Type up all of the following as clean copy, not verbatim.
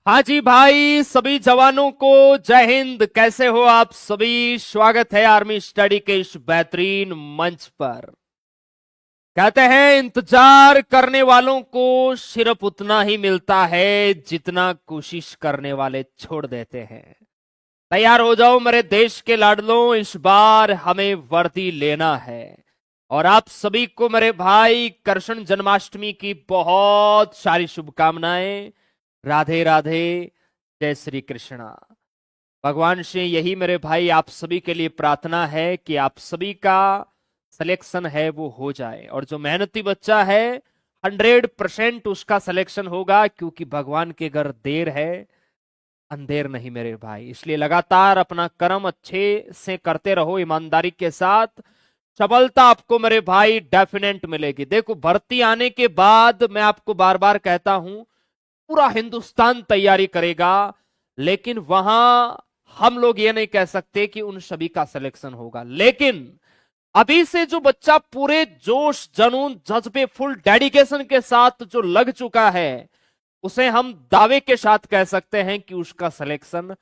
हाँ जी भाई, सभी जवानों को जय हिंद। कैसे हो आप सभी? स्वागत है आर्मी स्टडी के इस बेहतरीन मंच पर। कहते हैं इंतजार करने वालों को सिर्फ उतना ही मिलता है जितना कोशिश करने वाले छोड़ देते हैं। तैयार हो जाओ मेरे देश के लाडलों, इस बार हमें वर्दी लेना है। और आप सभी को मेरे भाई कृष्ण जन्माष्टमी की बहुत सारी शुभकामनाएं। राधे राधे, जय श्री कृष्णा। भगवान से यही मेरे भाई आप सभी के लिए प्रार्थना है कि आप सभी का सिलेक्शन है वो हो जाए, और जो मेहनती बच्चा है 100% उसका सिलेक्शन होगा, क्योंकि भगवान के घर देर है अंधेर नहीं मेरे भाई। इसलिए लगातार अपना कर्म अच्छे से करते रहो, ईमानदारी के साथ। सफलता आपको मेरे भाई डेफिनेट मिलेगी। देखो, भर्ती आने के बाद मैं आपको बार बार कहता हूं, पूरा हिंदुस्तान तैयारी करेगा, लेकिन वहां हम लोग ये नहीं कह सकते कि उन सभी का सिलेक्शन होगा। लेकिन अभी से जो बच्चा पूरे जोश जुनून जज्बे फुल डेडिकेशन के साथ जो लग चुका है, उसे हम दावे के साथ कह सकते हैं कि उसका सिलेक्शन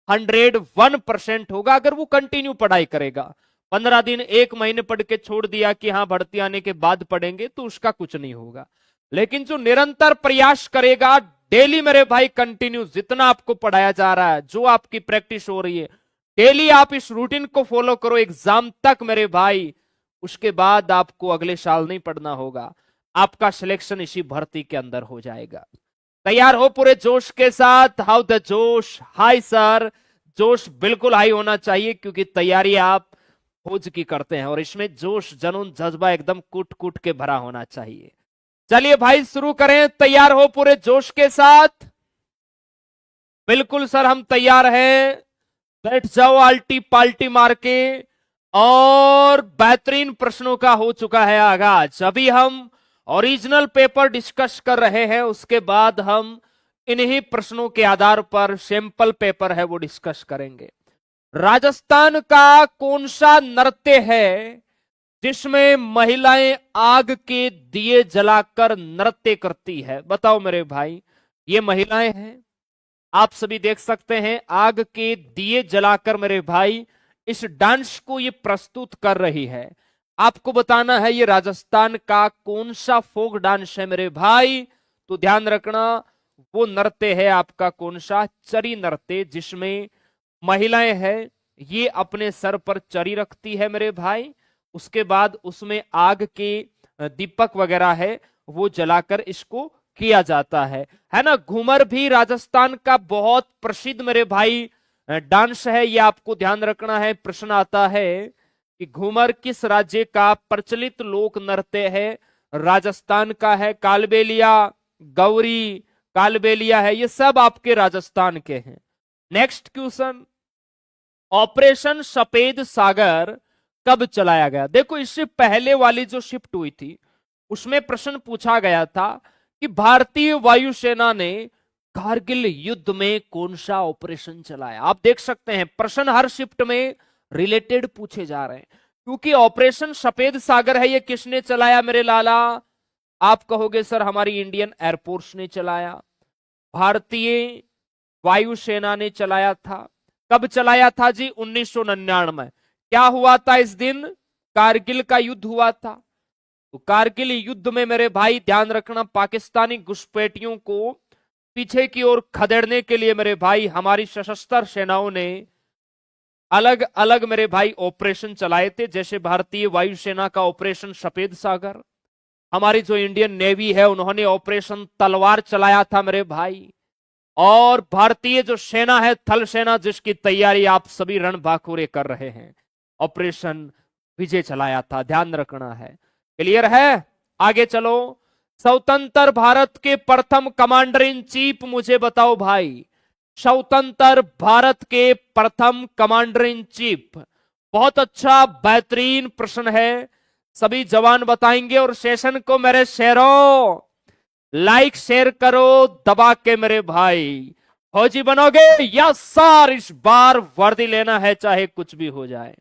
101% होगा, अगर वो कंटिन्यू पढ़ाई करेगा। 15 दिन 1 महीने पढ़ के छोड़ दिया कि हाँ भर्ती आने के बाद पढ़ेंगे, तो उसका कुछ नहीं होगा। लेकिन जो निरंतर प्रयास करेगा, डेली मेरे भाई कंटिन्यू जितना आपको पढ़ाया जा रहा है, जो आपकी प्रैक्टिस हो रही है, डेली आप इस रूटीन को फॉलो करो एग्जाम तक मेरे भाई। उसके बाद आपको अगले साल नहीं पढ़ना होगा, आपका सिलेक्शन इसी भर्ती के अंदर हो जाएगा। तैयार हो पूरे जोश के साथ? हाउ द जोश? हाई सर, जोश बिल्कुल हाई होना चाहिए, क्योंकि तैयारी आप फौज की करते हैं और इसमें जोश जुनून जज्बा एकदम कूट कूट के भरा होना चाहिए। चलिए भाई शुरू करें। तैयार हो पूरे जोश के साथ? बिल्कुल सर, हम तैयार हैं। बैठ जाओ आल्टी पाल्टी मार के। और बेहतरीन प्रश्नों का हो चुका है आगाज। अभी हम ओरिजिनल पेपर डिस्कस कर रहे हैं, उसके बाद हम इन्हीं प्रश्नों के आधार पर सैंपल पेपर है वो डिस्कस करेंगे। राजस्थान का कौन सा नृत्य है जिसमें महिलाएं आग के दिए जलाकर नृत्य करती है? बताओ मेरे भाई, ये महिलाएं हैं, आप सभी देख सकते हैं, आग के दिए जलाकर मेरे भाई इस डांस को ये प्रस्तुत कर रही है। आपको बताना है ये राजस्थान का कौन सा फोक डांस है मेरे भाई। तो ध्यान रखना, वो नृत्य है आपका कौन सा? चरी नृत्य, जिसमें महिलाएं हैं, ये अपने सर पर चरी रखती है मेरे भाई। उसके बाद उसमें आग के दीपक वगैरह है वो जलाकर इसको किया जाता है ना। घूमर भी राजस्थान का बहुत प्रसिद्ध मेरे भाई डांस है, ये आपको ध्यान रखना है। प्रश्न आता है कि घूमर किस राज्य का प्रचलित लोक नृत्य है? राजस्थान का है। कालबेलिया, गौरी, कालबेलिया है, ये सब आपके राजस्थान के हैं। नेक्स्ट क्वेश्चन, ऑपरेशन सफेद सागर कब चलाया गया? देखो, इससे पहले वाली जो शिफ्ट हुई थी उसमें प्रश्न पूछा गया था कि भारतीय वायुसेना ने कारगिल युद्ध में कौन सा ऑपरेशन चलाया। आप देख सकते हैं प्रश्न हर शिफ्ट में रिलेटेड पूछे जा रहे हैं, क्योंकि ऑपरेशन सफेद सागर है, ये किसने चलाया मेरे लाला? आप कहोगे सर हमारी इंडियन एयरफोर्स ने चलाया, भारतीय वायुसेना ने चलाया था। कब चलाया था जी? 1999। क्या हुआ था इस दिन? कारगिल का युद्ध हुआ था। तो कारगिल युद्ध में मेरे भाई ध्यान रखना, पाकिस्तानी घुसपैठियों को पीछे की ओर खदेड़ने के लिए मेरे भाई हमारी सशस्त्र सेनाओं ने अलग अलग मेरे भाई ऑपरेशन चलाए थे। जैसे भारतीय वायुसेना का ऑपरेशन सफेद सागर, हमारी जो इंडियन नेवी है उन्होंने ऑपरेशन तलवार चलाया था मेरे भाई, और भारतीय जो सेना है थल सेना, जिसकी तैयारी आप सभी रणभाकुरे कर रहे हैं, ऑपरेशन विजय चलाया था। ध्यान रखना है। क्लियर है? आगे चलो। स्वतंत्र भारत के प्रथम कमांडर इन चीफ मुझे बताओ भाई। स्वतंत्र भारत के प्रथम कमांडर इन चीफ। बहुत अच्छा बेहतरीन प्रश्न है, सभी जवान बताएंगे। और सेशन को मेरे शेरों लाइक शेयर करो दबा के मेरे भाई। फौजी बनोगे? यस सर, इस बार वर्दी लेना है चाहे कुछ भी हो जाए।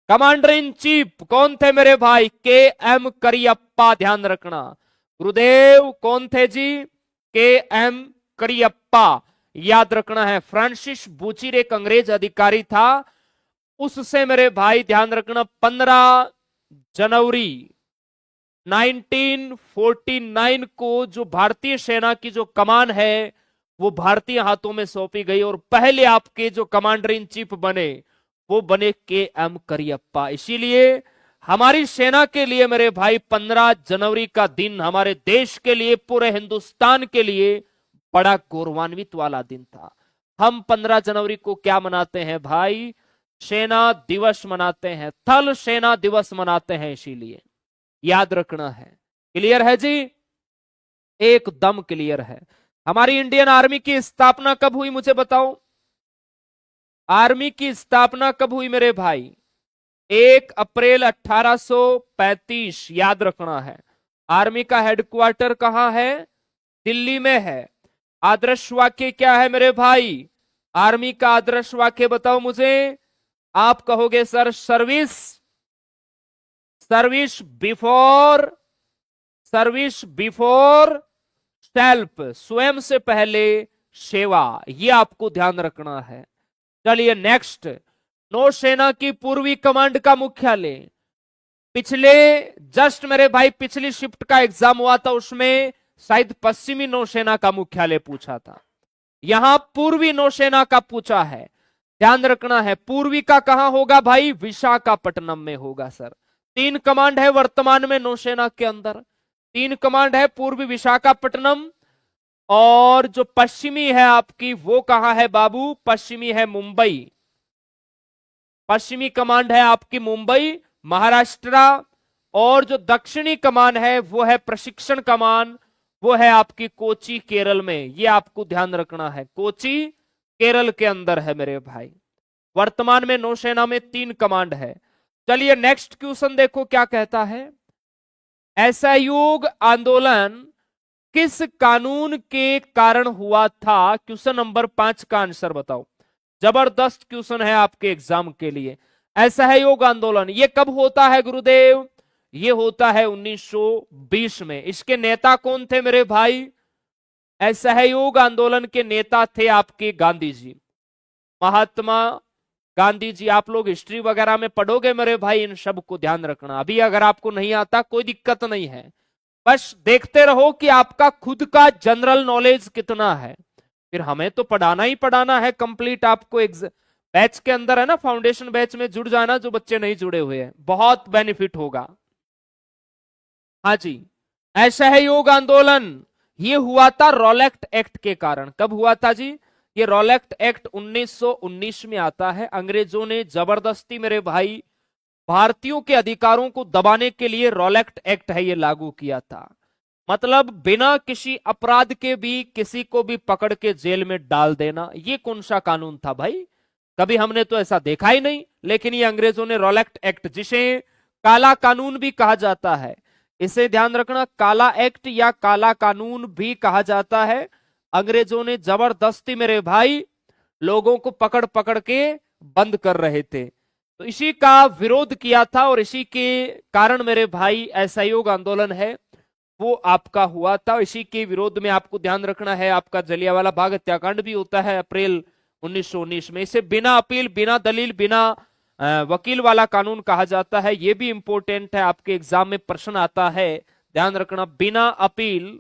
कमांडर इन चीफ कौन थे मेरे भाई? के.एम. करियप्पा। ध्यान रखना, गुरुदेव कौन थे जी? के.एम. करियप्पा। याद रखना है। फ्रांसिस बूचिर एक अंग्रेज अधिकारी था, उससे मेरे भाई ध्यान रखना 15 जनवरी 1949 को जो भारतीय सेना की जो कमान है वो भारतीय हाथों में सौंपी गई और पहले आपके जो कमांडर इन चीफ बने वो बने के.एम. करियप्पा। इसीलिए हमारी सेना के लिए मेरे भाई 15 जनवरी का दिन हमारे देश के लिए, पूरे हिंदुस्तान के लिए बड़ा गौरवान्वित वाला दिन था। हम 15 जनवरी को क्या मनाते हैं भाई? सेना दिवस मनाते हैं, थल सेना दिवस मनाते हैं, इसीलिए याद रखना है। क्लियर है जी? एकदम क्लियर है। हमारी इंडियन आर्मी की स्थापना कब हुई मुझे बताओ? आर्मी की स्थापना कब हुई मेरे भाई? 1 अप्रैल 1835, याद रखना है। आर्मी का हेडक्वार्टर कहां है? दिल्ली में है। आदर्श वाक्य क्या है मेरे भाई? आर्मी का आदर्श वाक्य बताओ मुझे। आप कहोगे sir service, service before self, स्वयं से पहले सेवा, ये आपको ध्यान रखना है। चलिए नेक्स्ट, नौसेना की पूर्वी कमांड का मुख्यालय। पिछले जस्ट मेरे भाई पिछली शिफ्ट का एग्जाम हुआ था, उसमें शायद पश्चिमी नौसेना का मुख्यालय पूछा था, यहां पूर्वी नौसेना का पूछा है। ध्यान रखना है, पूर्वी का कहां होगा भाई? विशाखापट्टनम में होगा सर। 3 कमांड है वर्तमान में नौसेना के अंदर, 3 कमांड है, पूर्वी विशाखापट्टनम, और जो पश्चिमी है आपकी वो कहां है बाबू? पश्चिमी है मुंबई। पश्चिमी कमांड है आपकी मुंबई महाराष्ट्र, और जो दक्षिणी कमान है वो है प्रशिक्षण कमान, वो है आपकी कोची केरल में। ये आपको ध्यान रखना है, कोची केरल के अंदर है मेरे भाई। वर्तमान में नौसेना में 3 कमांड है। चलिए नेक्स्ट क्वेश्चन देखो क्या कहता है। असहयोग आंदोलन किस कानून के कारण हुआ था? क्वेश्चन नंबर 5 का आंसर बताओ। जबरदस्त क्वेश्चन है आपके एग्जाम के लिए। असहयोग आंदोलन ये कब होता है गुरुदेव? ये होता है 1920 में। इसके नेता कौन थे मेरे भाई? असहयोग आंदोलन के नेता थे आपके गांधी जी, महात्मा गांधी जी। आप लोग हिस्ट्री वगैरह में पढ़ोगे मेरे भाई, इन सब को ध्यान रखना। अभी अगर आपको नहीं आता कोई दिक्कत नहीं है, बस देखते रहो कि आपका खुद का जनरल नॉलेज कितना है। फिर हमें तो पढ़ाना ही पढ़ाना है कंप्लीट आपको। बैच के अंदर है ना, फाउंडेशन बैच में जुड़ जाना जो बच्चे नहीं जुड़े हुए हैं, बहुत बेनिफिट होगा। हाँ जी, असहयोग आंदोलन ये हुआ था रॉलेक्ट एक्ट के कारण। कब हुआ था जी? ये रॉलेक्ट एक्ट 1919 में आता है। अंग्रेजों ने जबरदस्ती मेरे भाई भारतीयों के अधिकारों को दबाने के लिए रॉलेक्ट एक्ट है ये लागू किया था। मतलब बिना किसी अपराध के भी किसी को भी पकड़ के जेल में डाल देना। ये कौन सा कानून था भाई? कभी हमने तो ऐसा देखा ही नहीं। लेकिन ये अंग्रेजों ने रॉलेक्ट एक्ट, जिसे काला कानून भी कहा जाता है, इसे ध्यान रखना, काला एक्ट या काला कानून भी कहा जाता है। अंग्रेजों ने जबरदस्ती मेरे भाई लोगों को पकड़ पकड़ के बंद कर रहे थे, तो इसी का विरोध किया था और इसी के कारण मेरे भाई असहयोग आंदोलन है वो आपका हुआ था। इसी के विरोध में आपको ध्यान रखना है आपका जलियांवाला बाग हत्याकांड भी होता है अप्रैल 1919 में। इसे बिना अपील, बिना दलील, बिना वकील वाला कानून कहा जाता है। यह भी इंपॉर्टेंट है, आपके एग्जाम में प्रश्न आता है, ध्यान रखना। बिना अपील,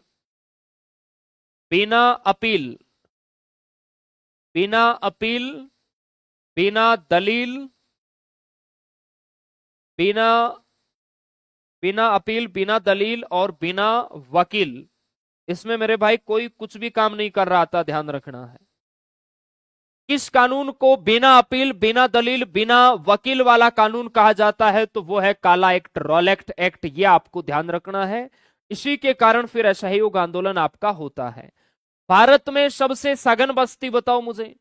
बिना अपील, बिना अपील, बिना दलील, बिना अपील, बिना दलील और बिना वकील, इसमें मेरे भाई कोई कुछ भी काम नहीं कर रहा था, ध्यान रखना है। किस कानून को बिना अपील, बिना दलील, बिना वकील वाला कानून कहा जाता है? तो वो है काला एक्ट, रॉलेक्ट एक्ट। ये आपको ध्यान रखना है। इसी के कारण फिर असहयोग आंदोलन आपका होता है। भारत में सबसे सघन बस्ती बताओ मुझे।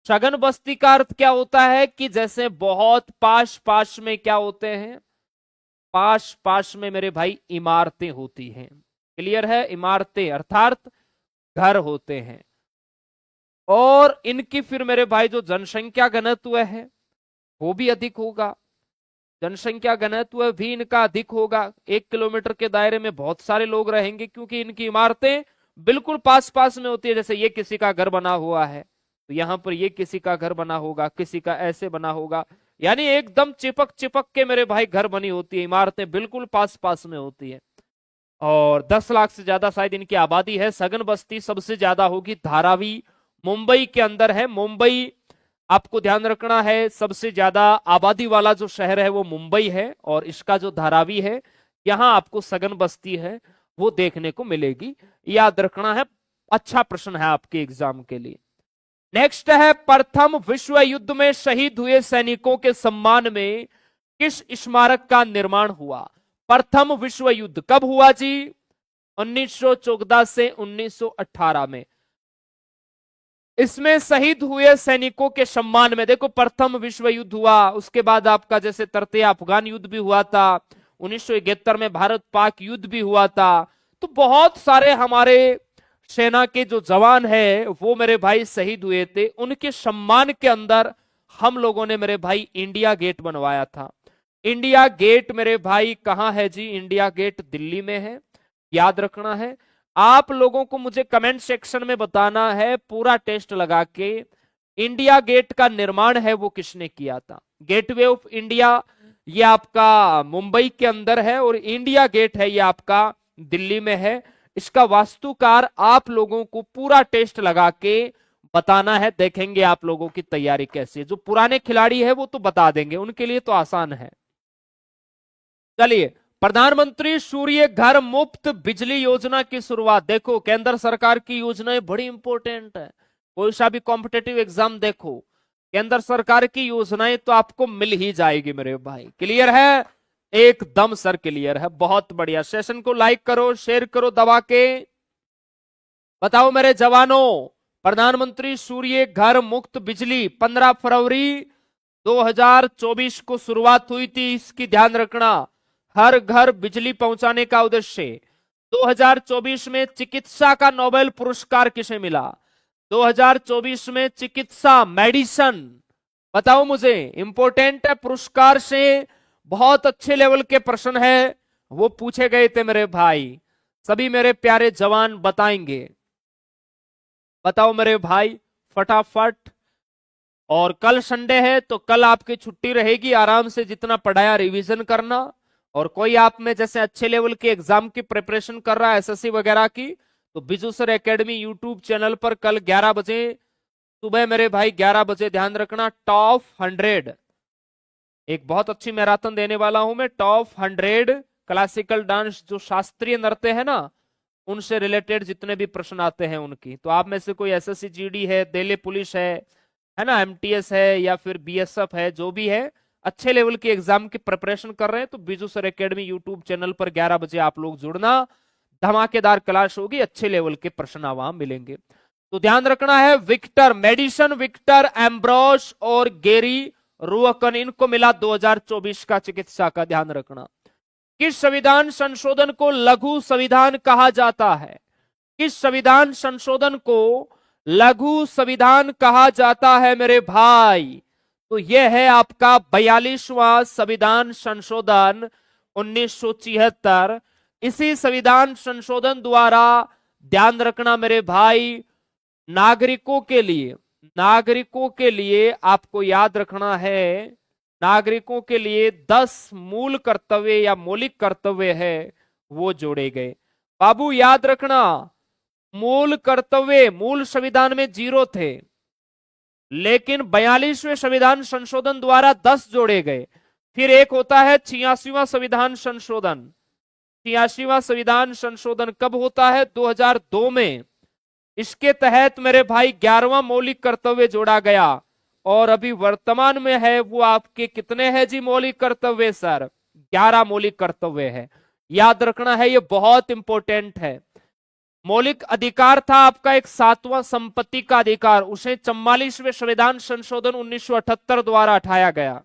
सघन बस्ती का अर्थ क्या होता है? कि जैसे बहुत पास पास में क्या होते हैं? पास पास में मेरे भाई इमारतें होती हैं। क्लियर है? इमारतें अर्थात घर होते हैं, और इनकी फिर मेरे भाई जो जनसंख्या घनत्व है वो भी अधिक होगा। जनसंख्या घनत्व भी इनका अधिक होगा। 1 किलोमीटर के दायरे में बहुत सारे लोग रहेंगे, क्योंकि इनकी इमारतें बिल्कुल पास पास में होती है। जैसे ये किसी का घर बना हुआ है तो यहां पर ये किसी का घर बना होगा, किसी का ऐसे बना होगा, यानी एकदम चिपक चिपक के मेरे भाई घर बनी होती है, इमारतें बिल्कुल पास पास में होती है। और 10 लाख से ज्यादा शायद इनकी आबादी है। सघन बस्ती सबसे ज्यादा होगी धारावी, मुंबई के अंदर है। मुंबई आपको ध्यान रखना है, सबसे ज्यादा आबादी वाला जो शहर है वो मुंबई है, और इसका जो धारावी है यहां आपको सघन बस्ती है वो देखने को मिलेगी, याद रखना है। अच्छा प्रश्न है आपके एग्जाम के लिए। नेक्स्ट है, प्रथम विश्व युद्ध में शहीद हुए सैनिकों के सम्मान में किस स्मारक का निर्माण हुआ? प्रथम विश्व युद्ध कब हुआ जी? 1914 से 1918 में। इसमें शहीद हुए सैनिकों के सम्मान में देखो, प्रथम विश्व युद्ध हुआ, उसके बाद आपका जैसे तरते अफगान युद्ध भी हुआ था, 1971 में भारत पाक युद्ध भी हुआ था। तो बहुत सारे हमारे सेना के जो जवान है वो मेरे भाई शहीद हुए थे, उनके सम्मान के अंदर हम लोगों ने मेरे भाई इंडिया गेट बनवाया था। इंडिया गेट मेरे भाई कहां है जी? इंडिया गेट दिल्ली में है, याद रखना है। आप लोगों को मुझे कमेंट सेक्शन में बताना है पूरा टेस्ट लगा के, इंडिया गेट का निर्माण है वो किसने किया था? गेटवे ऑफ इंडिया ये आपका मुंबई के अंदर है, और इंडिया गेट है ये आपका दिल्ली में है। इसका वास्तुकार आप लोगों को पूरा टेस्ट लगा के बताना है। देखेंगे आप लोगों की तैयारी कैसी है। जो पुराने खिलाड़ी है वो तो बता देंगे, उनके लिए तो आसान है। चलिए, प्रधानमंत्री सूर्य घर मुफ्त बिजली योजना की शुरुआत। देखो, केंद्र सरकार की योजनाएं बड़ी इंपॉर्टेंट है। कोई सा भी कॉम्पिटेटिव एग्जाम देखो, केंद्र सरकार की योजनाएं तो आपको मिल ही जाएगी मेरे भाई। क्लियर है? एकदम सर क्लियर है, बहुत बढ़िया। सेशन को लाइक करो, शेयर करो दबा के। बताओ मेरे जवानों, प्रधानमंत्री सूर्य घर मुफ्त बिजली 15 फरवरी 2024 को शुरुआत हुई थी। इसकी ध्यान रखना, हर घर बिजली पहुंचाने का उद्देश्य। 2024 में चिकित्सा का नोबेल पुरस्कार किसे मिला? 2024 में चिकित्सा, मेडिसन, बताओ मुझे, इंपॉर्टेंट है। पुरस्कार से बहुत अच्छे लेवल के प्रश्न है वो पूछे गए थे मेरे भाई। सभी मेरे प्यारे जवान बताएंगे, बताओ मेरे भाई फटाफट। और कल संडे है तो कल आपकी छुट्टी रहेगी, आराम से जितना पढ़ाया रिवीजन करना। और कोई आप में जैसे अच्छे लेवल के एग्जाम की प्रिपरेशन कर रहा है, एसएससी वगैरह की, तो Biju sir academy YouTube channel पर कल 11 बजे सुबह मेरे भाई 11 बजे ध्यान रखना, टॉप 100 एक बहुत अच्छी मैराथन देने वाला हूं मैं। टॉप 100 क्लासिकल डांस जो शास्त्रीय नृत्य है ना, उनसे रिलेटेड जितने भी प्रश्न आते हैं उनकी। तो आप में से कोई एसएससी जीडी है, दिल्ली पुलिस है ना, एमटीएस है, या फिर बीएसएफ है, जो भी है अच्छे लेवल के एग्जाम की प्रिपरेशन कर रहे हैं, तो Biju sir academy YouTube channel पर 11 बजे आप लोग जुड़ना। धमाकेदार क्लास होगी, अच्छे लेवल के प्रश्न वहां मिलेंगे। तो ध्यान रखना है, विक्टर मेडिसन, विक्टर एम्ब्रोस और गेरी रुअकन, इनको मिला 2024 का चिकित्सा का। ध्यान रखना, किस संविधान संशोधन को लघु संविधान कहा जाता है? किस संविधान संशोधन को लघु संविधान कहा जाता है मेरे भाई? तो यह है आपका 42वां संविधान संशोधन 1976। इसी संविधान संशोधन द्वारा ध्यान रखना मेरे भाई, नागरिकों के लिए आपको याद रखना है, नागरिकों के लिए 10 मूल कर्तव्य या मौलिक कर्तव्य है वो जोड़े गए। बाबू याद रखना, मूल कर्तव्य मूल संविधान में 0 थे, लेकिन 42वें संविधान संशोधन द्वारा 10 जोड़े गए। फिर एक होता है 86वां संविधान संशोधन। 86वां संविधान संशोधन कब होता है? 2002 में। इसके तहत मेरे भाई 11वां मौलिक कर्तव्य जोड़ा गया, और अभी वर्तमान में है वो आपके कितने हैं जी मौलिक कर्तव्य सर? 11 मौलिक कर्तव्य है, याद रखना है, ये बहुत इंपॉर्टेंट है। मौलिक अधिकार था आपका एक 7वां संपत्ति का अधिकार, उसे 44वें संविधान संशोधन 1978 द्वारा हटाया गया।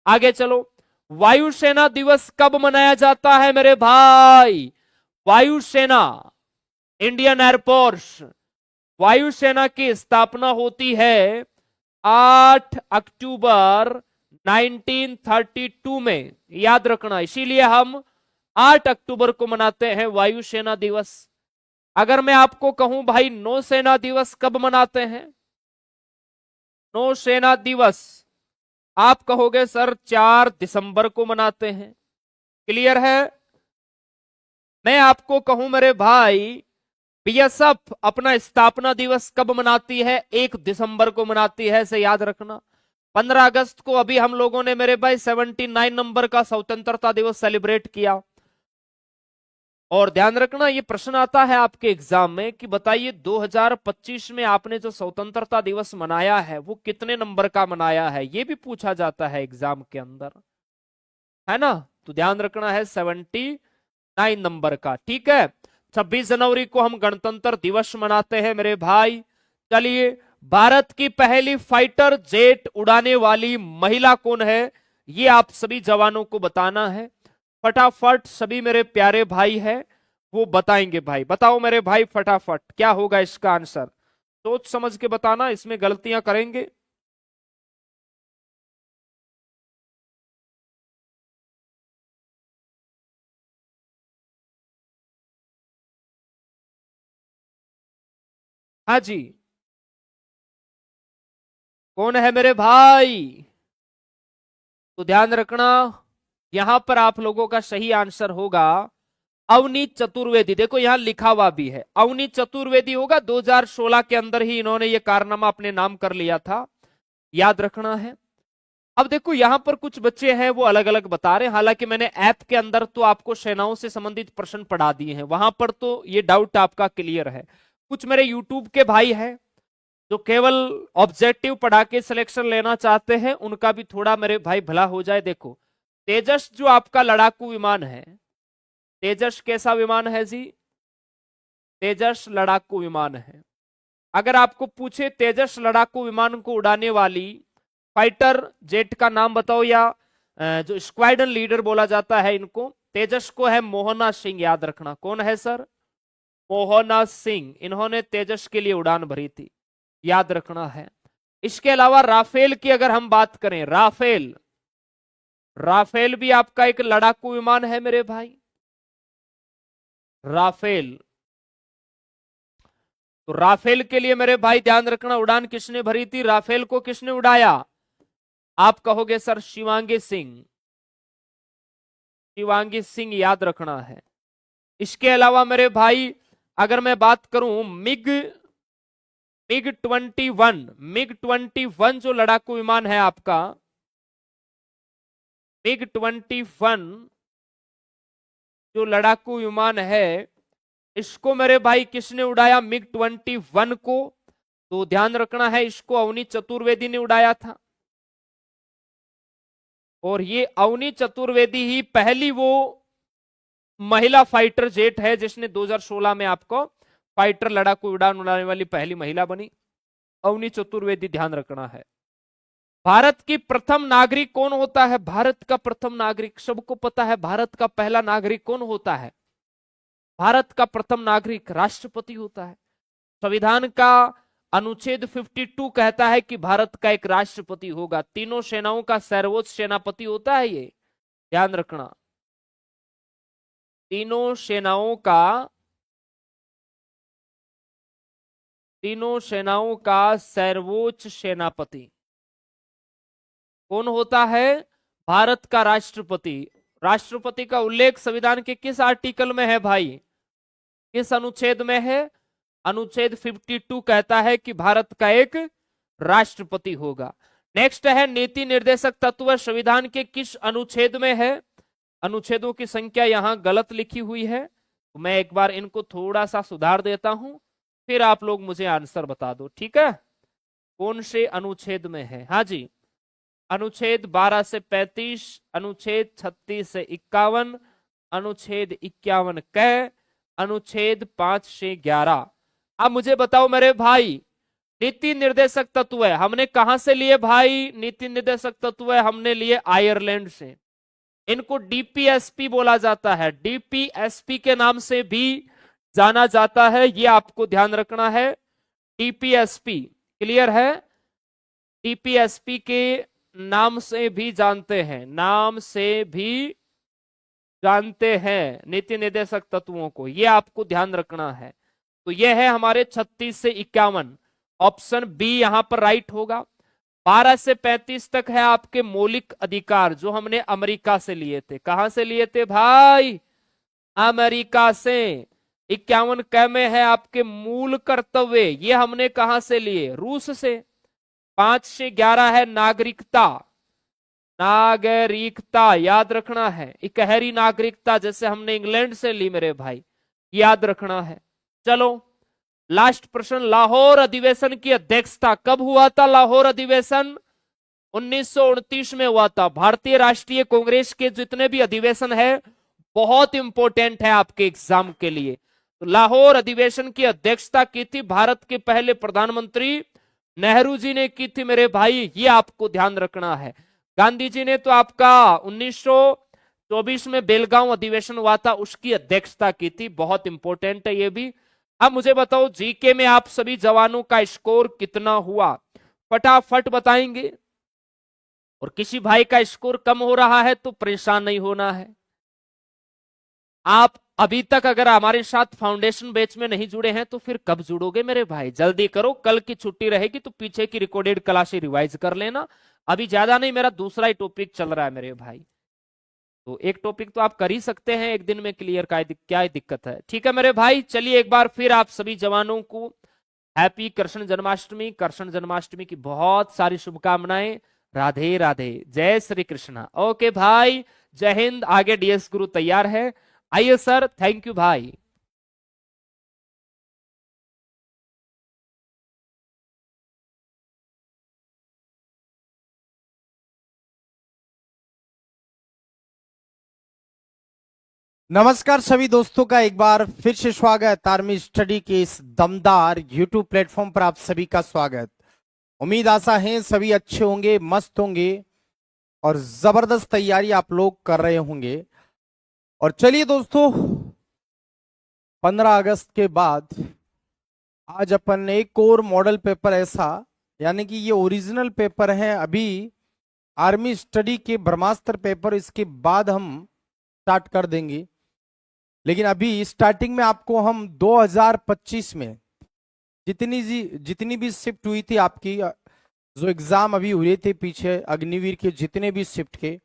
आगे चलो, वायुसेना दिवस कब मनाया जाता है मेरे भाई? वायुसेना, इंडियन एयरफोर्स, वायुसेना की स्थापना होती है 8 अक्टूबर 1932 में, याद रखना। इसीलिए हम 8 अक्टूबर को मनाते हैं वायुसेना दिवस। अगर मैं आपको कहूं भाई नौसेना दिवस कब मनाते हैं, नौसेना दिवस, आप कहोगे सर 4 दिसंबर को मनाते हैं। क्लियर है। मैं आपको कहूं मेरे भाई बीएसएफ अपना स्थापना दिवस कब मनाती है, 1 दिसंबर को मनाती है, इसे याद रखना। 15 अगस्त को अभी हम लोगों ने मेरे भाई 79 नंबर का स्वतंत्रता दिवस सेलिब्रेट किया। और ध्यान रखना ये प्रश्न आता है आपके एग्जाम में कि बताइए 2025 में आपने जो स्वतंत्रता दिवस मनाया है वो कितने नंबर का मनाया है, ये भी पूछा जाता है एग्जाम के अंदर, है ना। तो ध्यान रखना है 79 नंबर का। ठीक है। 26 जनवरी को हम गणतंत्र दिवस मनाते हैं मेरे भाई। चलिए, भारत की पहली फाइटर जेट उड़ाने वाली महिला कौन है, ये आप सभी जवानों को बताना है। फटाफट सभी मेरे प्यारे भाई हैं वो बताएंगे। भाई बताओ मेरे भाई फटाफट क्या होगा इसका आंसर, सोच समझ के बताना, इसमें गलतियां करेंगे। हाँ जी, कौन है मेरे भाई। तो ध्यान रखना यहां पर आप लोगों का सही आंसर होगा अवनीत चतुर्वेदी। देखो यहां लिखा हुआ भी है अवनीत चतुर्वेदी होगा। 2016 के अंदर ही इन्होंने ये कारनामा अपने नाम कर लिया था, याद रखना है। अब देखो यहां पर कुछ बच्चे हैं वो अलग अलग बता रहे हैं, हालांकि मैंने ऐप के अंदर तो आपको सेनाओं से संबंधित प्रश्न पढ़ा दिए हैं, वहां पर तो ये डाउट आपका क्लियर है। कुछ मेरे यूट्यूब के भाई हैं जो केवल ऑब्जेक्टिव पढ़ा के सिलेक्शन लेना चाहते हैं, उनका भी थोड़ा मेरे भाई भला हो जाए। देखो तेजस जो आपका लड़ाकू विमान है, तेजस कैसा विमान है जी, तेजस लड़ाकू विमान है। अगर आपको पूछे तेजस लड़ाकू विमान को उड़ाने वाली फाइटर जेट का नाम बताओ, या जो स्क्वाड्रन लीडर बोला जाता है इनको, तेजस को है मोहना सिंह, याद रखना। कौन है सर, मोहना सिंह, इन्होंने तेजस के लिए उड़ान भरी थी, याद रखना है। इसके अलावा राफेल की अगर हम बात करें, राफेल, राफेल भी आपका एक लड़ाकू विमान है मेरे भाई, राफेल। तो राफेल के लिए मेरे भाई ध्यान रखना उड़ान किसने भरी थी, राफेल को किसने उड़ाया, आप कहोगे सर शिवांगी सिंह, शिवांगी सिंह, याद रखना है। इसके अलावा मेरे भाई अगर मैं बात करूं मिग मिग 21, मिग 21 जो लड़ाकू विमान है आपका, मिग 21 जो लड़ाकू विमान है, इसको मेरे भाई किसने उड़ाया, मिग 21 को। तो ध्यान रखना है इसको अवनीत चतुर्वेदी ने उड़ाया था। और ये अवनीत चतुर्वेदी ही पहली वो महिला फाइटर जेट है जिसने 2016 में आपको फाइटर लड़ाकू उड़ान उड़ाने वाली पहली महिला बनी, अवनीत चतुर्वेदी, ध्यान रखना है। भारत की प्रथम नागरिक कौन होता है, भारत का प्रथम नागरिक, सबको पता है भारत का पहला नागरिक कौन होता है, भारत का प्रथम नागरिक राष्ट्रपति होता है। संविधान का अनुच्छेद 52 कहता है कि भारत का एक राष्ट्रपति होगा, तीनों सेनाओं का सर्वोच्च सेनापति होता है ये, ध्यान रखना। तीनों सेनाओं का सर्वोच्च सेनापति कौन होता है, भारत का राष्ट्रपति। राष्ट्रपति का उल्लेख संविधान के किस आर्टिकल में है भाई, किस अनुच्छेद में है, अनुच्छेद 52 कहता है कि भारत का एक राष्ट्रपति होगा। नेक्स्ट है नीति निर्देशक तत्व संविधान के किस अनुच्छेद में है, अनुच्छेदों की संख्या यहां गलत लिखी हुई है, तो मैं एक बार इनको थोड़ा सा सुधार देता हूं, फिर आप लोग मुझे आंसर बता दो, ठीक है। कौन से अनुच्छेद में है, हाँ जी, अनुच्छेद 12 से 35, अनुच्छेद 36 से 51, अनुच्छेद 51 क, अनुच्छेद 5 से 11। अब मुझे बताओ मेरे भाई नीति निर्देशक तत्व है हमने कहां से लिए भाई, नीति निर्देशक तत्व है हमने लिए आयरलैंड से। इनको डीपीएसपी बोला जाता है, डीपीएसपी के नाम से भी जाना जाता है, ये आपको ध्यान रखना है। डीपीएसपी क्लियर है, डीपीएसपी के नाम से भी जानते हैं, नाम से भी जानते हैं नीति निर्देशक तत्वों को, ये आपको ध्यान रखना है। तो यह है हमारे 36 से 51, ऑप्शन बी यहां पर राइट होगा। 12 से 35 तक है आपके मौलिक अधिकार, जो हमने अमेरिका से लिए थे। कहां से लिए थे भाई? अमेरिका से। 51 क में है आपके मूल कर्तव्य, ये हमने कहां से लिए? रूस से। 5 से 11 है नागरिकता। नागरिकता याद रखना है, इकहरी नागरिकता जैसे हमने इंग्लैंड से ली मेरे भाई, याद रखना है। चलो लास्ट प्रश्न, लाहौर अधिवेशन की अध्यक्षता कब हुआ था? लाहौर अधिवेशन 1929 में हुआ था। भारतीय राष्ट्रीय कांग्रेस के जितने भी अधिवेशन है बहुत इंपॉर्टेंट है आपके एग्जाम के लिए। तो लाहौर अधिवेशन की अध्यक्षता की थी भारत के पहले प्रधानमंत्री नेहरू जी ने की थी मेरे भाई, ये आपको ध्यान रखना है। गांधी जी ने तो आपका 1924 में बेलगांव अधिवेशन हुआ था, उसकी अध्यक्षता की थी। बहुत इंपॉर्टेंट है ये भी। अब मुझे बताओ जीके में आप सभी जवानों का स्कोर कितना हुआ? फटाफट बताएंगे। और किसी भाई का स्कोर कम हो रहा है तो परेशान नहीं होना है। आप अभी तक अगर हमारे साथ फाउंडेशन बैच में नहीं जुड़े हैं तो फिर कब जुड़ोगे मेरे भाई? जल्दी करो, कल की छुट्टी रहेगी तो पीछे की रिकॉर्डेड क्लासें रिवाइज कर लेना। अभी ज्यादा नहीं, मेरा दूसरा ही टॉपिक चल रहा है मेरे भाई, तो एक टॉपिक तो आप कर ही सकते हैं एक दिन में क्लियर। क्या दिक्कत है? ठीक है मेरे भाई, चलिए एक बार फिर आप सभी जवानों को हैप्पी कृष्ण जन्माष्टमी। कृष्ण जन्माष्टमी की बहुत सारी शुभकामनाएं। राधे राधे, जय श्री कृष्णा। ओके भाई, जय हिंद। आगे डीएस गुरु तैयार है। आइए सर, थैंक यू भाई। नमस्कार सभी दोस्तों का एक बार फिर से स्वागत। आर्मी स्टडी के इस दमदार यूट्यूब प्लेटफॉर्म पर आप सभी का स्वागत। उम्मीद आशा है सभी अच्छे होंगे, मस्त होंगे और जबरदस्त तैयारी आप लोग कर रहे होंगे। और चलिए दोस्तों, 15 अगस्त के बाद आज अपन एक और मॉडल पेपर ऐसा, यानी कि ये ओरिजिनल पेपर है अभी आर्मी स्टडी के ब्रह्मास्त्र पेपर, इसके बाद हम स्टार्ट कर देंगे। लेकिन अभी स्टार्टिंग में आपको हम 2025 में जितनी भी शिफ्ट हुई थी आपकी, जो एग्जाम अभी हुए थे पीछे अग्निवीर के जितने भी शिफ्ट के,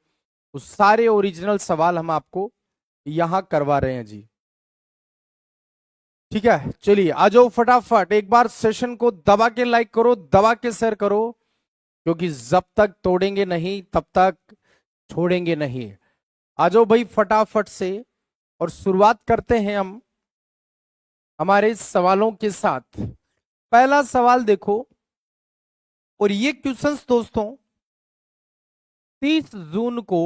उस सारे ओरिजिनल सवाल हम आपको यहां करवा रहे हैं जी। ठीक है, चलिए आ जाओ फटाफट। एक बार सेशन को दबा के लाइक करो, दबा के शेयर करो, क्योंकि जब तक तोड़ेंगे नहीं तब तक छोड़ेंगे नहीं। आ जाओ भाई फटाफट से, और शुरुआत करते हैं हम हमारे सवालों के साथ। पहला सवाल देखो, और ये क्वेश्चंस दोस्तों 30 जून को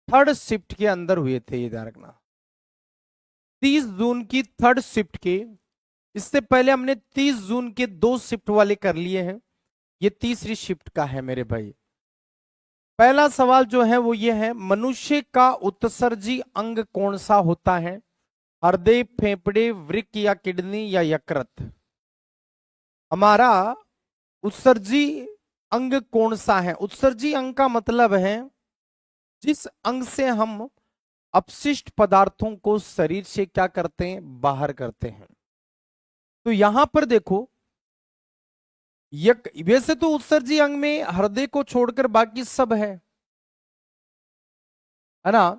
थर्ड शिफ्ट के अंदर हुए थे, ये ध्यान रखना। 30 जून की थर्ड शिफ्ट के, इससे पहले हमने 30 जून के 2 शिफ्ट वाले कर लिए हैं, ये तीसरी शिफ्ट का है मेरे भाई। पहला सवाल जो है वो ये है, मनुष्य का उत्सर्जी अंग कौन सा होता है? हृदय, फेफड़े, वृक्क या किडनी या यकृत? हमारा उत्सर्जी अंग कौन सा है? उत्सर्जी अंग का मतलब है जिस अंग से हम अपशिष्ट पदार्थों को शरीर से क्या करते हैं? बाहर करते हैं। तो यहां पर देखो, वैसे तो उत्सर्जी अंग में हृदय को छोड़कर बाकी सब है ना।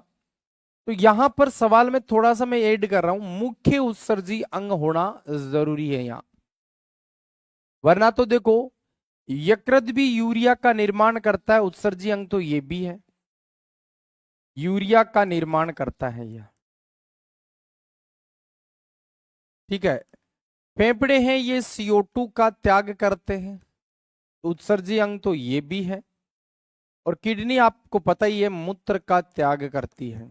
तो यहां पर सवाल में थोड़ा सा मैं ऐड कर रहा हूं, मुख्य उत्सर्जी अंग होना जरूरी है यहां। वरना तो देखो, यकृत भी यूरिया का निर्माण करता है, उत्सर्जी अंग तो ये भी है, यूरिया का निर्माण करता है यह। ठीक है, फेफड़े हैं ये CO2 का त्याग करते हैं, उत्सर्जी अंग तो ये भी है। और किडनी आपको पता ही है, मूत्र का त्याग करती है।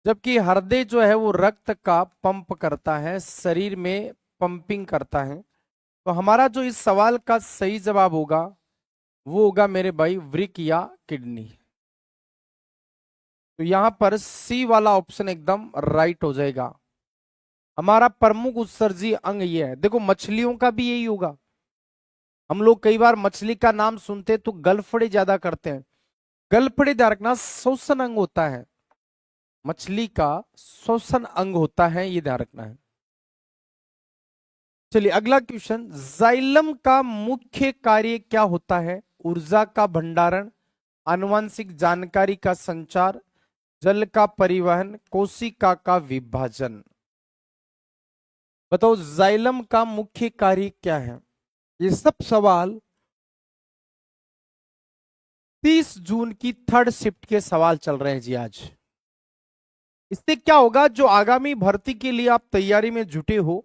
जबकि हृदय जो है वो रक्त का पंप करता है, शरीर में पंपिंग करता है। तो हमारा जो इस सवाल का सही जवाब होगा वो होगा मेरे भाई वृक्क या किडनी। तो यहां पर सी वाला ऑप्शन एकदम राइट हो जाएगा। हमारा प्रमुख उत्सर्जी अंग ये है। देखो मछलियों का भी यही होगा। हम लोग कई बार मछली का नाम सुनते तो गलफड़े ज्यादा करते हैं। गलफड़े ध्यान रखना श्वसन अंग होता है, मछली का श्वसन अंग होता है, ये ध्यान रखना है। चलिए अगला क्वेश्चन, जाइलम का मुख्य कार्य क्या होता है? ऊर्जा का भंडारण, आनुवंशिक जानकारी का संचार, जल का परिवहन, कोशिका का विभाजन। बताओ जाइलम का मुख्य कार्य क्या है? ये सब सवाल 30 जून की थर्ड शिफ्ट के सवाल चल रहे हैं जी आज। इससे क्या होगा, जो आगामी भर्ती के लिए आप तैयारी में जुटे हो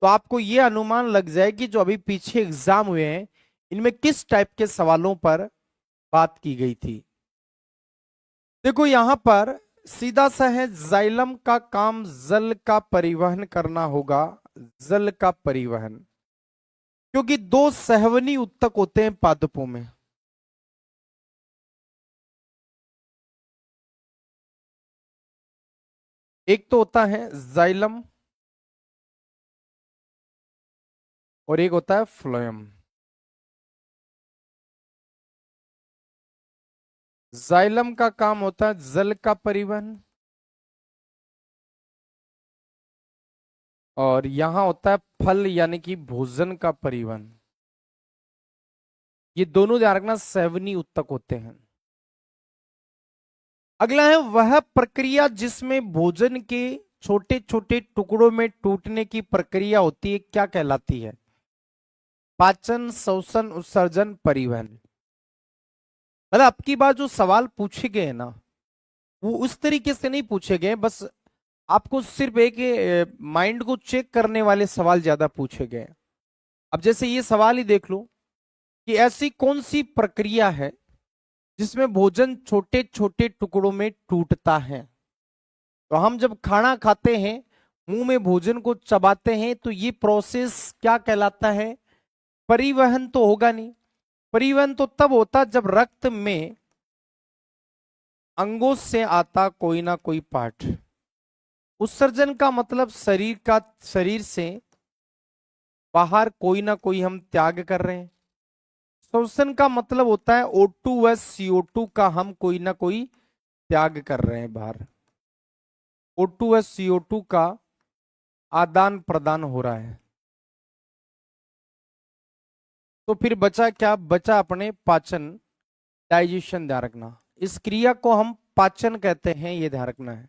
तो आपको यह अनुमान लग जाए कि जो अभी पीछे एग्जाम हुए हैं इनमें किस टाइप के सवालों पर बात की गई थी। देखो यहां पर सीधा सा है, जाइलम का काम जल का परिवहन करना होगा, जल का परिवहन, क्योंकि दो सहवनी उत्तक होते हैं पादपों में। एक तो होता है जाइलम और एक होता है फ्लोएम। जाइलम का काम होता है जल का परिवहन और यहां होता है फल यानी कि भोजन का परिवहन। ये दोनों ध्यान रखना सहवनी उत्तक होते हैं। अगला है वह प्रक्रिया जिसमें भोजन के छोटे छोटे टुकड़ों में टूटने की प्रक्रिया होती है, क्या कहलाती है? पाचन, श्वसन, उत्सर्जन, परिवहन। मतलब अब की बार जो सवाल पूछे गए हैं ना वो उस तरीके से नहीं पूछे गए, बस आपको सिर्फ एक माइंड को चेक करने वाले सवाल ज्यादा पूछे गए। अब जैसे ये सवाल ही देख लो कि ऐसी कौन सी प्रक्रिया है जिसमें भोजन छोटे छोटे टुकड़ों में टूटता है। तो हम जब खाना खाते हैं, मुंह में भोजन को चबाते हैं, तो ये प्रोसेस क्या कहलाता है? परिवहन तो होगा नहीं। परिवहन तो तब होता जब रक्त में अंगों से आता कोई ना कोई पार्ट। उत्सर्जन का मतलब शरीर से बाहर कोई ना कोई हम त्याग कर रहे हैं। श्वसन का मतलब होता है O2 व CO2 का हम कोई ना कोई त्याग कर रहे हैं बाहर। O2 व CO2 का आदान प्रदान हो रहा है। तो फिर बचा क्या? बचा अपने पाचन, डाइजेशन, ध्यान रखना। इस क्रिया को हम पाचन कहते हैं, ये ध्यान रखना है।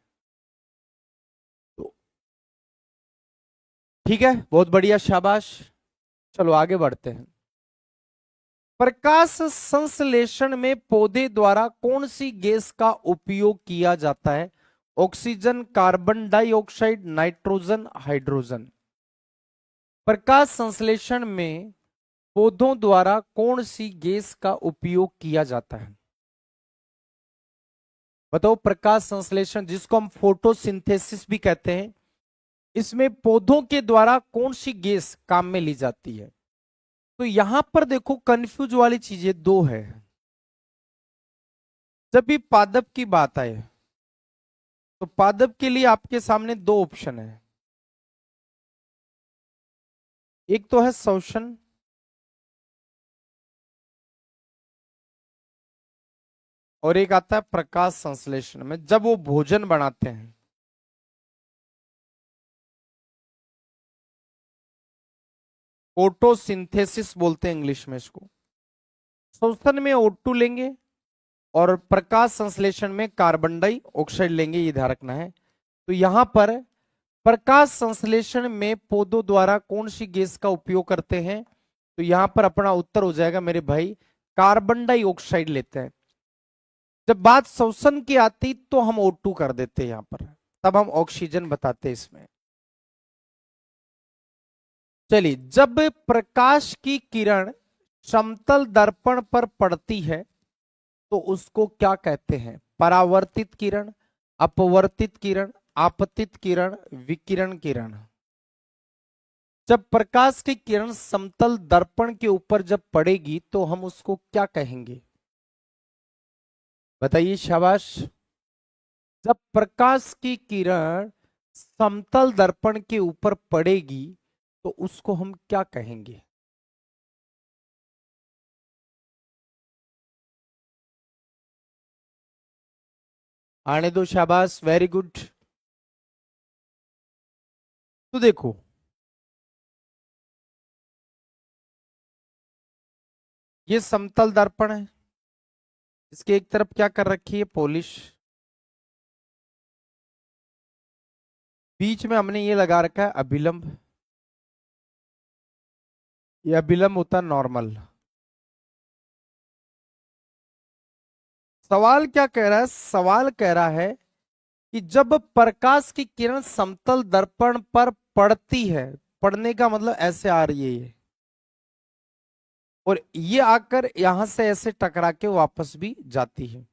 तो ठीक है, बहुत बढ़िया, शाबाश। चलो आगे बढ़ते हैं। प्रकाश संश्लेषण में पौधे द्वारा कौन सी गैस का उपयोग किया जाता है? Oxygen, carbon dioxide, nitrogen, hydrogen. प्रकाश संश्लेषण में पौधों द्वारा कौन सी गैस का उपयोग किया जाता है? बताओ। प्रकाश संश्लेषण जिसको हम फोटोसिंथेसिस भी कहते हैं, इसमें पौधों के द्वारा कौन सी गैस काम में ली जाती है? तो यहां पर देखो कंफ्यूज वाली चीजें दो है। जब भी पादप की बात आए तो पादप के लिए आपके सामने दो ऑप्शन है। एक तो है शोषण और एक आता है प्रकाश संश्लेषण में जब वो भोजन बनाते हैं। फोटोसिंथेसिस बोलते हैं इंग्लिश में इसको। शोषण में O2 लेंगे और प्रकाश संश्लेषण में कार्बन डाइऑक्साइड लेंगे, ये ध्यान रखना है। तो यहां पर प्रकाश संश्लेषण में पौधों द्वारा कौन सी गैस का उपयोग करते हैं? तो यहां पर अपना उत्तर हो जाएगा मेरे भाई, कार्बन डाइऑक्साइड लेते हैं। जब बात श्वसन की आती तो हम O2 कर देते हैं यहां पर, तब हम ऑक्सीजन बताते इसमें। चलिए, जब प्रकाश की किरण समतल दर्पण पर पड़ती है तो उसको क्या कहते हैं? परावर्तित किरण, अपवर्तित किरण, आपतित किरण, विकिरण किरण। जब प्रकाश की किरण समतल दर्पण के ऊपर जब पड़ेगी तो हम उसको क्या कहेंगे? बताइए, शाबाश। जब प्रकाश की किरण समतल दर्पण के ऊपर पड़ेगी तो उसको हम क्या कहेंगे? आने दो, शाबाश, वेरी गुड। तो देखो ये समतल दर्पण है, इसके एक तरफ क्या कर रखी है, पॉलिश। बीच में हमने ये लगा रखा है अभिलंब, ये अभिलंब होता है नॉर्मल। सवाल क्या कह रहा है, सवाल कह रहा है कि जब प्रकाश की किरण समतल दर्पण पर पड़ती है, पड़ने का मतलब ऐसे आ रही है ये, और ये आकर यहां से ऐसे टकरा के वापस भी जाती है।